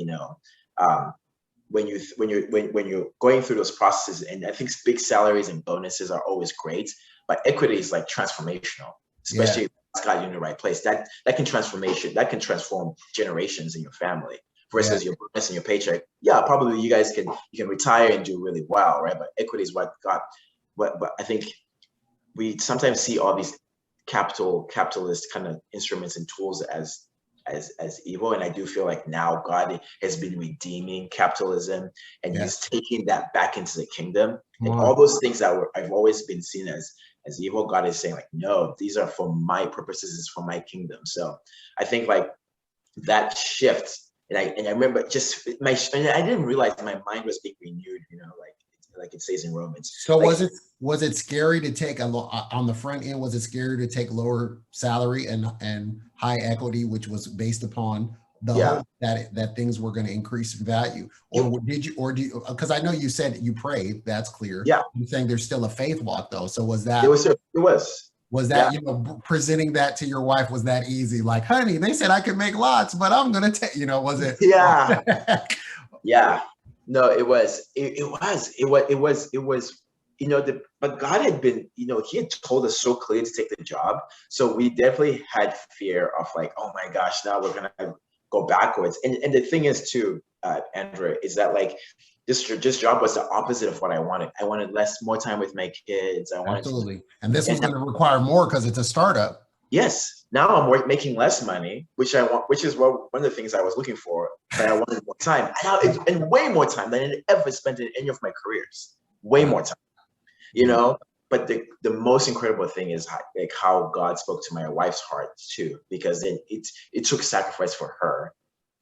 [SPEAKER 3] when you're going through those processes, and I think big salaries and bonuses are always great, but equity is like transformational, especially if it's got you in the right place. That can transform generations in your family versus your bonus and your paycheck. Yeah, probably you can retire and do really well, right? But equity is what I think we sometimes see all these capitalist kind of instruments and tools as evil. And I do feel like now God has been redeeming capitalism, and he's taking that back into the kingdom. And all those things that I've always been seen as evil, God is saying, like, no, these are for my purposes, it's for my kingdom. So I think like that shift, and I remember I didn't realize my mind was being renewed, like it says in Romans.
[SPEAKER 2] So was it scary to take on the front end? Was it scary to take lower salary and high equity, which was based upon the hope that things were going to increase in value? Or do you, because I know you said you prayed, that's clear.
[SPEAKER 3] Yeah.
[SPEAKER 2] You're saying there's still a faith walk though. So was that, was that, presenting that to your wife, was that easy? Like, honey, they said I could make lots, but I'm going to take, was it?
[SPEAKER 3] Yeah. Yeah. No, it was, but God had been, he had told us so clearly to take the job. So we definitely had fear of like, oh my gosh, now we're going to go backwards. And the thing is too, Andrea, is that like this job was the opposite of what I wanted. I wanted more time with my kids.
[SPEAKER 2] Absolutely. And this was going to require more because it's a startup.
[SPEAKER 3] Yes. Now I'm making less money, which I want, which is one of the things I was looking for, but I wanted more time, and way more time than I ever spent in any of my careers. Way more time, But the most incredible thing is like how God spoke to my wife's heart too, because it took sacrifice for her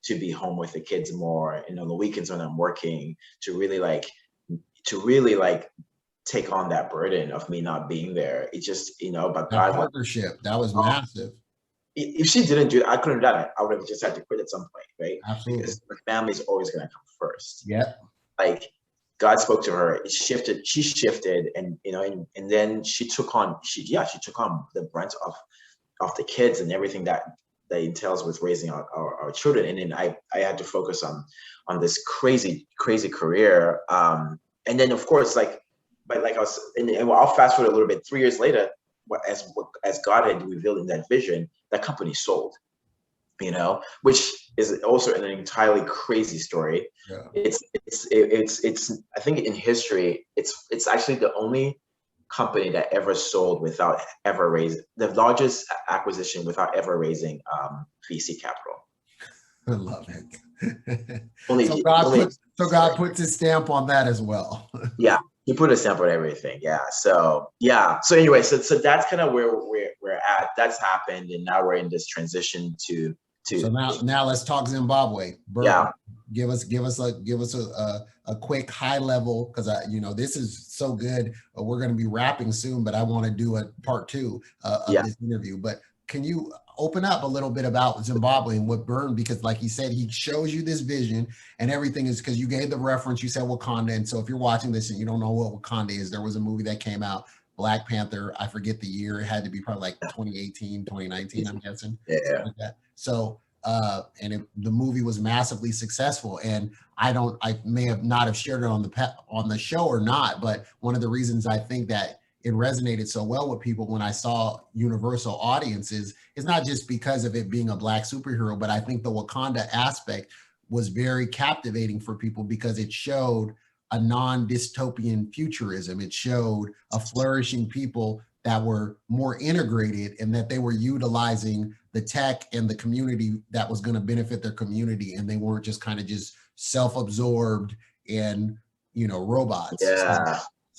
[SPEAKER 3] to be home with the kids more, the weekends when I'm working, to really take on that burden of me not being there. It just, but God,
[SPEAKER 2] partnership, that was massive.
[SPEAKER 3] If she didn't do it, I couldn't have done it. I would have just had to quit at some point, right?
[SPEAKER 2] Absolutely.
[SPEAKER 3] Because my family's always going to come first.
[SPEAKER 2] Yeah.
[SPEAKER 3] Like God spoke to her. It shifted. She shifted, and and then she took on the brunt of the kids and everything that entails with raising our children. And then I had to focus on this crazy career. And then of course, but I was, and I'll fast forward a little bit. 3 years later, as God had revealed in that vision, that company sold, which is also an entirely crazy story. Yeah. It's I think in history, it's actually the only company that ever sold without ever raising, the largest acquisition without ever raising VC capital.
[SPEAKER 2] I love it. So God puts his stamp on that as well.
[SPEAKER 3] Yeah, he put a stamp on everything. Yeah. So anyway, so that's kind of where we're at. That's happened, and now we're in this transition to.
[SPEAKER 2] So now let's talk Zimbabwe. Bert,
[SPEAKER 3] yeah.
[SPEAKER 2] Give us a quick high level, because this is so good. We're going to be wrapping soon, but I want to do a part 2 of this interview. But can you open up a little bit about Zimbabwe and what Bert, because like he said, he shows you this vision, and everything is because you gave the reference. You said Wakanda, and so if you're watching this and you don't know what Wakanda is, there was a movie that came out, Black Panther. I forget the year. It had to be probably like 2018, 2019. I'm guessing.
[SPEAKER 3] Yeah.
[SPEAKER 2] Like that. So. The movie was massively successful, and I may have not have shared it on the show or not, but one of the reasons I think that it resonated so well with people when I saw universal audiences is not just because of it being a Black superhero, but I think the Wakanda aspect was very captivating for people because it showed a non-dystopian futurism. It showed a flourishing people that were more integrated, and that they were utilizing the tech and the community that was going to benefit their community, and they weren't just kind of just self-absorbed and robots.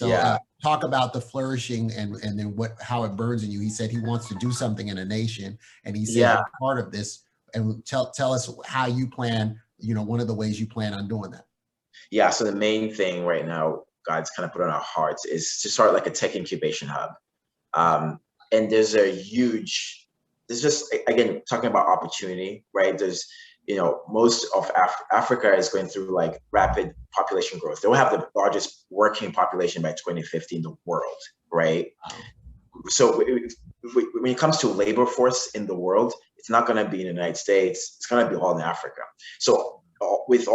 [SPEAKER 3] Yeah.
[SPEAKER 2] Talk about the flourishing and then how it burns in you. He said he wants to do something in a nation, and he said part of this. And tell us how you plan. One of the ways you plan on doing that.
[SPEAKER 3] Yeah. So the main thing right now, God's kind of put on our hearts, is to start like a tech incubation hub. And there's just, again, talking about opportunity, right? There's, most of Africa is going through like rapid population growth. They will have the largest working population by 2050 in the world, right? So when it comes to labor force in the world, it's not going to be in the United States. It's going to be all in Africa. So with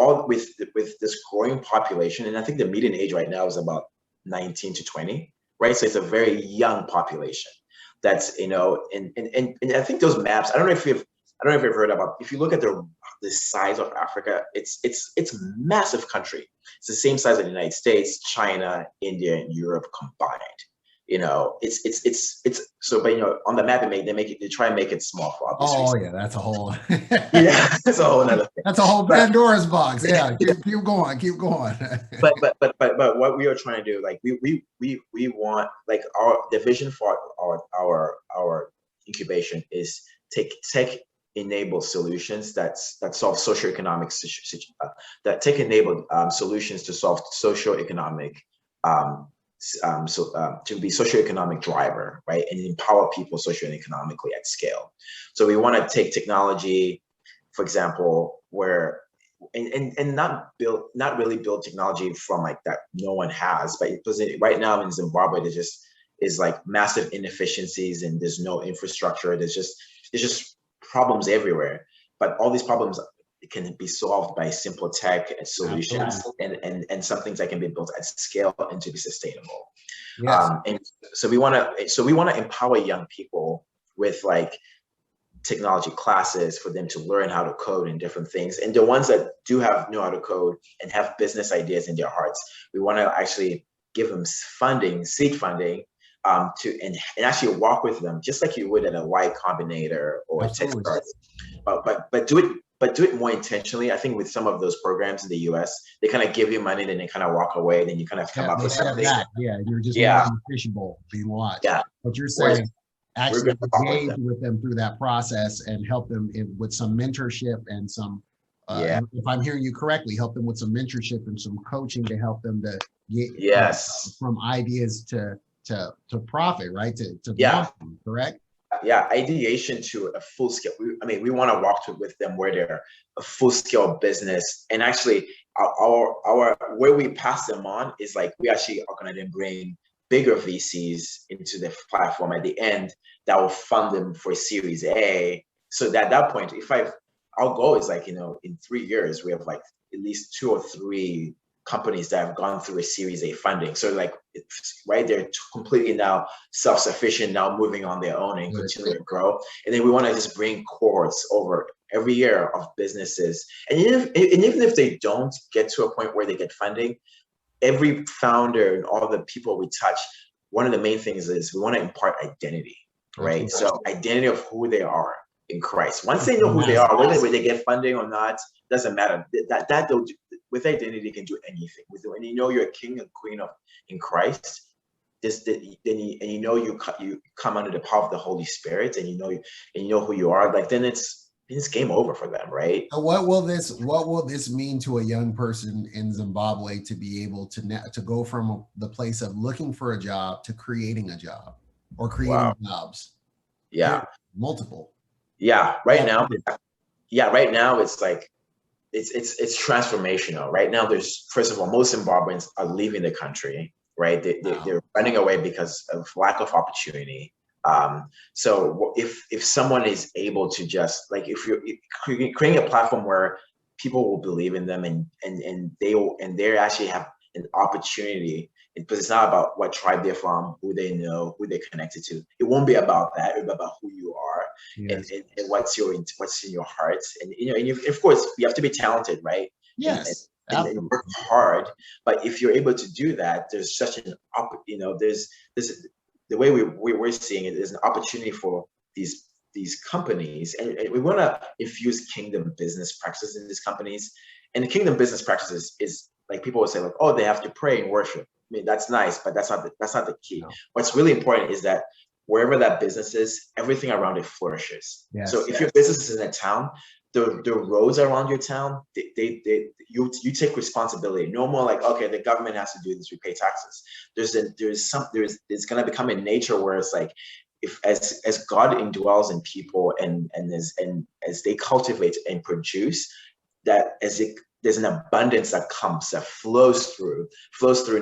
[SPEAKER 3] this growing population, and I think the median age right now is about 19 to 20. Right, so it's a very young population. That's and I think those maps. I don't know if you've heard about. If you look at the size of Africa, it's a massive country. It's the same size as the United States, China, India, and Europe combined. It's so. But on the map, they try and make it small for obvious reasons.
[SPEAKER 2] Yeah, that's a whole.
[SPEAKER 3] That's a whole another thing.
[SPEAKER 2] That's a whole Pandora's box. Yeah, keep going.
[SPEAKER 3] But what we are trying to do, like we want, like the vision for our incubation is tech-enabled solutions that solve socioeconomic that tech-enabled solutions to solve socioeconomic to be socioeconomic driver, right, and empower people socioeconomically at scale. So we want to take technology, for example, where and not really build technology from like that no one has, but right now in Zimbabwe there's just like massive inefficiencies, and there's no infrastructure. There's just problems everywhere. But all these problems can be solved by simple tech and solutions, and some things that can be built at scale and to be sustainable.
[SPEAKER 2] Yes.
[SPEAKER 3] And so we want to empower young people with like technology classes for them to learn how to code and different things. And the ones that do know how to code and have business ideas in their hearts, we want to actually give them seed funding, and actually walk with them just like you would at a Y Combinator or a TechStart. But do it more intentionally. I think with some of those programs in the US, they kind of give you money, then they kind of walk away, then you kind of come up with something.
[SPEAKER 2] Yeah, you're just in a fishbowl being watched.
[SPEAKER 3] Yeah.
[SPEAKER 2] But you're saying actually engage with them through that process and help them with some mentorship and some, if I'm hearing you correctly, help them with some mentorship and some coaching to help them to get from ideas to profit, right? To volume, correct?
[SPEAKER 3] Yeah, ideation to a full scale. We want to walk with them where they're a full scale business, and actually our where we pass them on is like we actually are going to then bring bigger VCs into the platform at the end that will fund them for Series A. So that at that point, our goal is like, in 3 years we have like at least 2 or 3 companies that have gone through a Series A funding. So like, they're completely now self-sufficient, now moving on their own and continue to grow. And then we want to just bring cohorts over every year of businesses. And even if they don't get to a point where they get funding, every founder and all the people we touch, one of the main things is we want to impart identity, right? So identity of who they are in Christ. Once they know who they are, whether they get funding or not, doesn't matter. with identity, you can do anything. When you know you're a king and queen in Christ, you know you come under the power of the Holy Spirit, and you know who you are. Like then it's game over for them, right?
[SPEAKER 2] So what will this mean to a young person in Zimbabwe to be able to go from the place of looking for a job to creating a job or creating jobs?
[SPEAKER 3] Yeah,
[SPEAKER 2] multiple.
[SPEAKER 3] Yeah, right now it's like it's transformational. Right now, there's, first of all, most Zimbabweans are leaving the country, right? They're running away because of lack of opportunity. So if someone is able to just, like, if you're creating a platform where people will believe in them and they actually have an opportunity, because it's not about what tribe they're from, who they know, who they're connected to. It won't be about that. It'll be about who you are. Yes. and what's in your heart. And of course, you have to be talented, right?
[SPEAKER 2] Yes.
[SPEAKER 3] And work hard. But if you're able to do that, there's such an there's the way we're seeing it is an opportunity for these companies, and we want to infuse kingdom business practices in these companies. And the kingdom business practices is like, people will say, like, oh, they have to pray and worship. I mean, that's nice, but that's not the key. No. What's really important is that wherever that business is, everything around it flourishes. Yes, so if your business is in a town, the roads around your town, you take responsibility. No more like, okay, the government has to do this, we pay taxes. There's going to become a nature where it's like, if as God indwells in people and as they cultivate and produce, that there's an abundance that flows through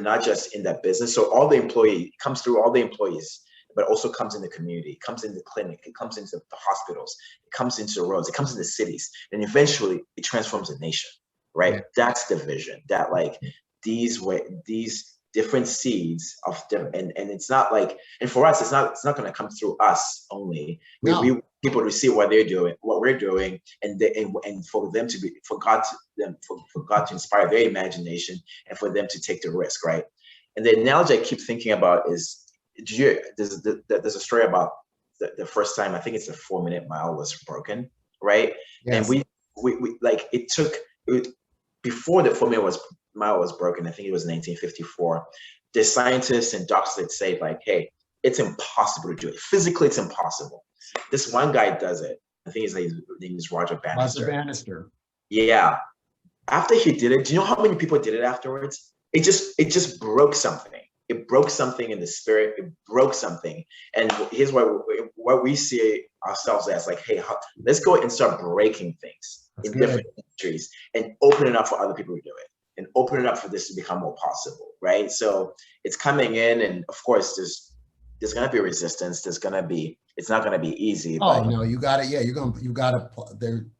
[SPEAKER 3] not just in that business. So it comes through all the employees, but also comes in the community, it comes in the clinic, it comes into the hospitals, it comes into the roads, it comes into cities, and eventually it transforms a nation, right? Yeah. That's the vision, that like these different seeds of different, and it's not like, and for us, it's not going to come through us only. We want people to see what we're doing, and for them for God to inspire their imagination, and for them to take the risk, right? And the analogy I keep thinking about is, there's a story about the first time, I think it's the 4-minute mile was broken, right? Yes. And we like, before the 4-minute mile was broken, I think it was 1954, the scientists and doctors had said, like, hey, it's impossible to do it. Physically, it's impossible. This one guy does it. I think his name is Roger Bannister. Yeah. After he did it, do you know how many people did it afterwards? It just broke something. It broke something in the spirit. It broke something. And here's what we see ourselves as, like, hey, let's go and start breaking things in different industries and open it up for other people to do it, and open it up for this to become more possible, right? So it's coming in, and of course, there's going to be resistance. It's not going to be easy.
[SPEAKER 2] Oh, no, you got it. Yeah, you got to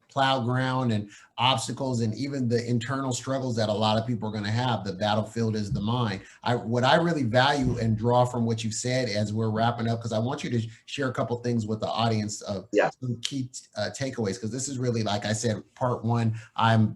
[SPEAKER 2] plow ground and obstacles, and even the internal struggles that a lot of people are going to have. The battlefield is the mind. What I really value and draw from what you've said as we're wrapping up, because I want you to share a couple things with the audience of some key takeaways, because this is really, like I said, part one. I'm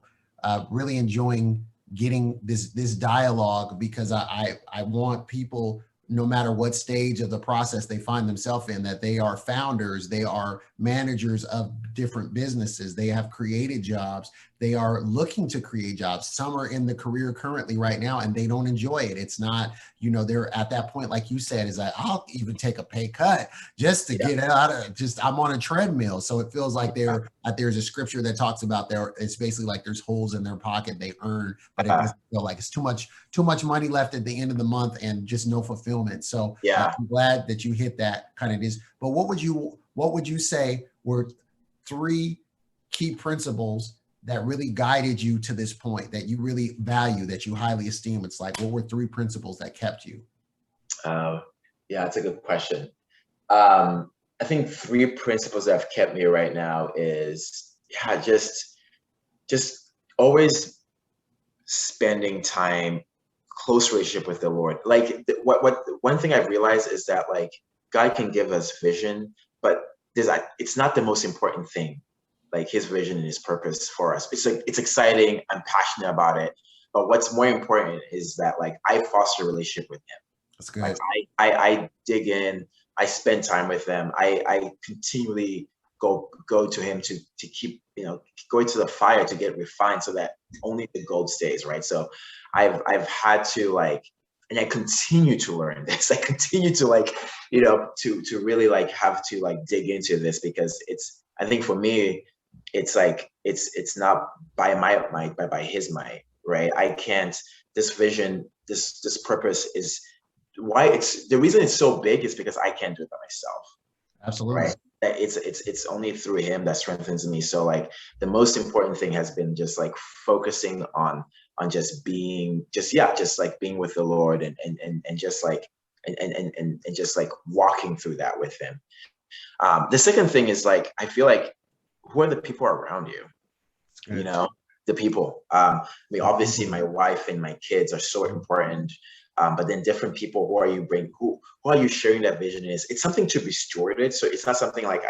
[SPEAKER 2] really enjoying getting this dialogue, because I want people, no matter what stage of the process they find themselves in, that they are founders, they are managers of different businesses, they have created jobs, they are looking to create jobs. Some are in the career currently right now and they don't enjoy it. It's not, they're at that point, like you said, is that I'll even take a pay cut just to get out of, I'm on a treadmill. So it feels like there's a scripture that talks about it's basically like there's holes in their pocket they earn, but it doesn't feel like it's too much money left at the end of the month and just no fulfillment. So I'm glad that you hit that kind of this. But what would you say were 3 key principles that really guided you to this point, that you really value, that you highly esteem? It's like, what were 3 principles that kept you?
[SPEAKER 3] That's a good question. I think 3 principles that have kept me right now is just always spending time, close relationship with the Lord. Like one thing I've realized is that, like, God can give us vision, but it's not the most important thing. Like, his vision and his purpose for us, it's exciting, I'm passionate about it, but what's more important is that, like, I foster a relationship with him.
[SPEAKER 2] That's good.
[SPEAKER 3] Like, I dig in, I spend time with them, I continually go to him to keep going to the fire to get refined, so that only the gold stays, right? So I've had to like, and I continue to learn this. I continue to like, to really like have to like dig into this, because I think for me, it's like, it's not by my might, but by his might, right? I can't, this vision, this purpose is why it's, the reason it's so big is because I can't do it by myself.
[SPEAKER 2] Absolutely.
[SPEAKER 3] Right. It's only through him that strengthens me. So like the most important thing has been just like focusing on just being, just like being with the Lord, and just like and just like walking through that with him. The second thing is like, I feel like, who are the people around you? The people. I mean, obviously my wife and my kids are so important. But then different people, who are you sharing that vision is? It's something to be stewarded. So it's not something like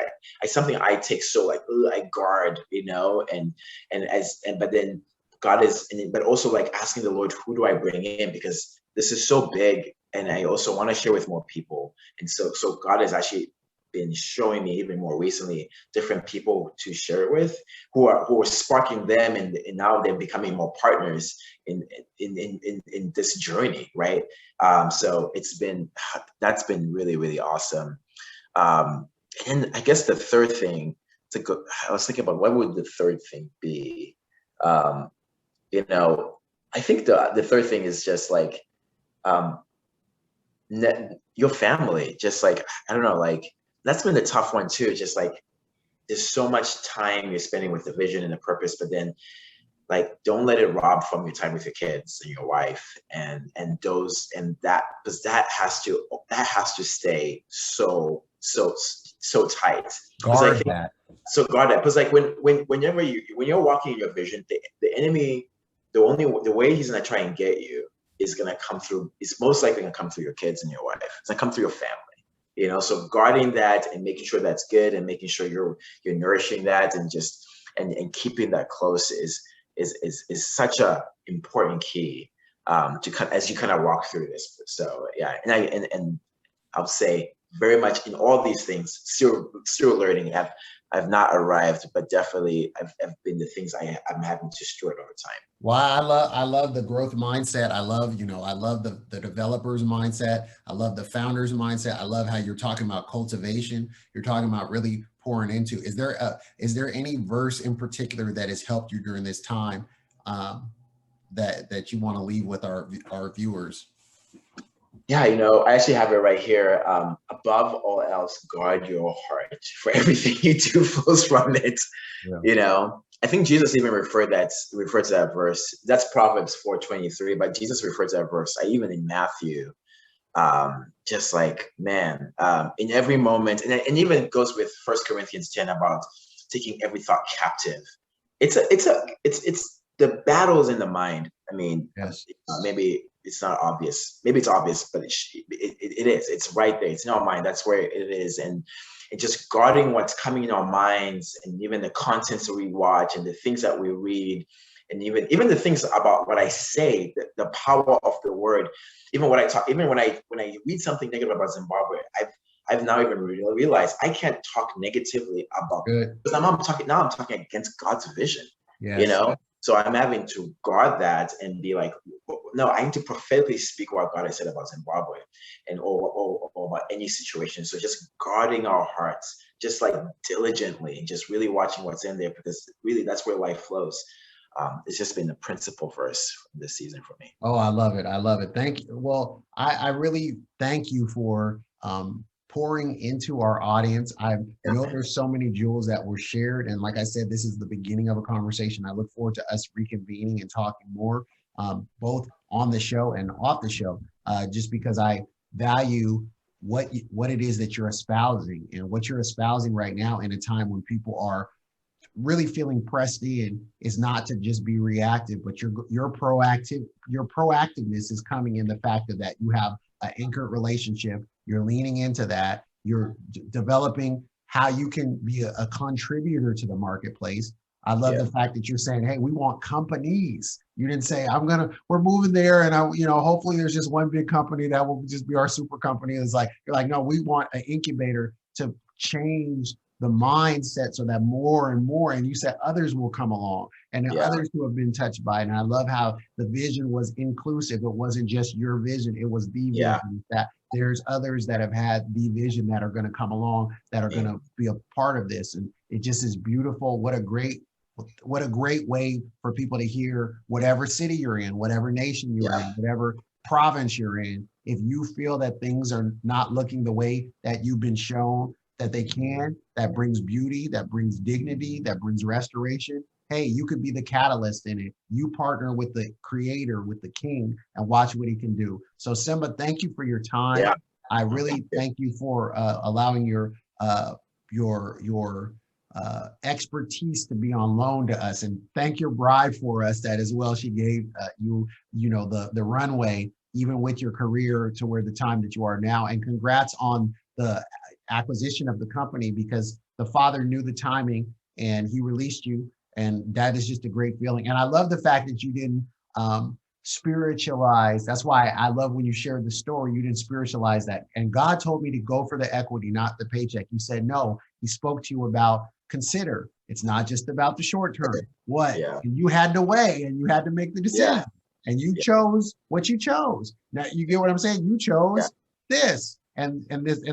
[SPEAKER 3] something I take so like, I guard, but then God is, but also like asking the Lord, who do I bring in? Because this is so big, and I also want to share with more people. And so God has actually been showing me even more recently different people to share it with, who are sparking them, and now they're becoming more partners in this journey, right? So that's been really, really awesome. And I guess the third thing I was thinking about, what would the third thing be? I think the third thing is just like, your family, just like, I don't know, like, that's been the tough one too. Just like, there's so much time you're spending with the vision and the purpose, but then like, don't let it rob from your time with your kids and your wife, and that, because that has to stay so tight.
[SPEAKER 2] Guard that.
[SPEAKER 3] So guard that, because like whenever you're walking in your vision, the enemy, the way he's gonna try and get you is gonna come through. It's most likely gonna come through your kids and your wife. It's gonna come through your family. So guarding that and making sure that's good, and making sure you're nourishing that, and just and keeping that close is such a important key as you kind of walk through this. So yeah, and I'll say very much in all these things, still learning. I've not arrived, but definitely I've been the things I'm having to steward over time.
[SPEAKER 2] Well, I love the growth mindset. I love the developers mindset. I love the founders mindset. I love how you're talking about cultivation. You're talking about really pouring into. Is there any verse in particular that has helped you during this time that you want to leave with our viewers?
[SPEAKER 3] Yeah, I actually have it right here. Above all else, guard your heart, for everything you do flows from it. Yeah. I think Jesus even referred to that verse. That's Proverbs 4:23, but Jesus referred to that verse. Even in Matthew, just like, man, in every moment, and even it goes with 1 Corinthians 10 about taking every thought captive. It's the battles in the mind. I mean,
[SPEAKER 2] yes.
[SPEAKER 3] Maybe it's not obvious. Maybe it's obvious, but it is. It's right there. It's in our mind. That's where it is. And just guarding what's coming in our minds, and even the contents that we watch, and the things that we read, and even the things about what I say, the power of the word. Even when I read something negative about Zimbabwe, I've now even realized I can't talk negatively about it, because I'm talking against God's vision. Yes. So I'm having to guard that and be like, no, I need to prophetically speak what God has said about Zimbabwe, and or about any situation. So just guarding our hearts, just like diligently, just really watching what's in there, because really that's where life flows. It's just been a principle verse this season for me.
[SPEAKER 2] Oh, I love it. I love it. Thank you. Well, I really thank you for pouring into our audience. I know there's so many jewels that were shared. And like I said, this is the beginning of a conversation. I look forward to us reconvening and talking more, both on the show and off the show, just because I value what it is that you're espousing, and what you're espousing right now in a time when people are really feeling pressed in is not to just be reactive, but you're proactive. Your proactiveness is coming in the fact that you have an anchored relationship. You're leaning into that. You're developing how you can be a contributor to the marketplace. I love the fact that you're saying, hey, we want companies. You didn't say, we're moving there, and hopefully there's just one big company that will just be our super company. It's like, you're like, no, we want an incubator to change the mindset so that more and more, and you said others will come along and others who have been touched by it. And I love how the vision was inclusive. It wasn't just your vision, it was the vision, that there's others that have had the vision that are going to come along, that are going to be a part of this. And it just is beautiful. What a great way for people to hear, whatever city you're in, whatever nation you're in, whatever province you're in, if you feel that things are not looking the way that you've been shown that they can, that brings beauty, that brings dignity, that brings restoration, hey, you could be the catalyst in it. You partner with the creator, with the king, and watch what he can do. So Simba, thank you for your time. Yeah. I really thank you for allowing your expertise to be on loan to us, and thank your bride for us that as well. She gave you the runway, even with your career, to where the time that you are now. And congrats on the acquisition of the company, because the Father knew the timing and he released you, and that is just a great feeling. And I love the fact that you didn't spiritualize. That's why I love when you shared the story, you didn't spiritualize that. And God told me to go for the equity, not the paycheck. You said no. He spoke to you about, consider, it's not just about the short term. What? Yeah. And you had to weigh, and you had to make the decision. And you chose what you chose. Now you get what I'm saying? You chose this. And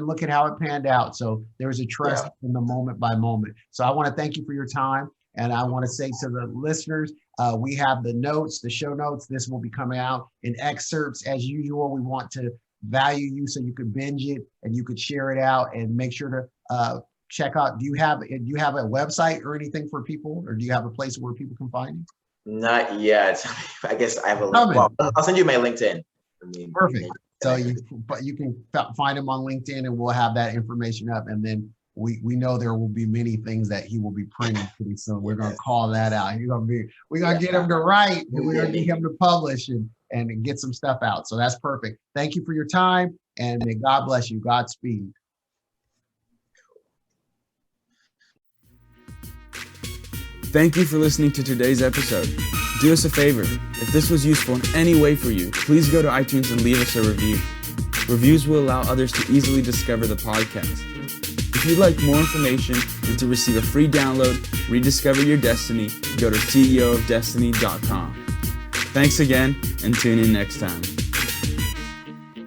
[SPEAKER 2] look at how it panned out. So there's a trust in the moment by moment. So I want to thank you for your time. And I want to say to the listeners, we have the notes, the show notes. This will be coming out in excerpts as usual. We want to value you so you could binge it and you could share it out, and make sure to check out. Do you have a website or anything for people, or do you have a place where people can find you?
[SPEAKER 3] Not yet. I guess I have a link. Well, I'll send you my LinkedIn.
[SPEAKER 2] Perfect. So you can find him on LinkedIn, and we'll have that information up. And then we know there will be many things that he will be printing pretty soon. We're going to call that out. We're going to get him to write, and we're going to get him to publish and get some stuff out. So that's perfect. Thank you for your time, and may God bless you. Godspeed.
[SPEAKER 1] Thank you for listening to today's episode. Do us a favor. If this was useful in any way for you, please go to iTunes and leave us a review. Reviews will allow others to easily discover the podcast. If you'd like more information and to receive a free download, rediscover your destiny, go to ceofdestiny.com. Thanks again, and tune in next time.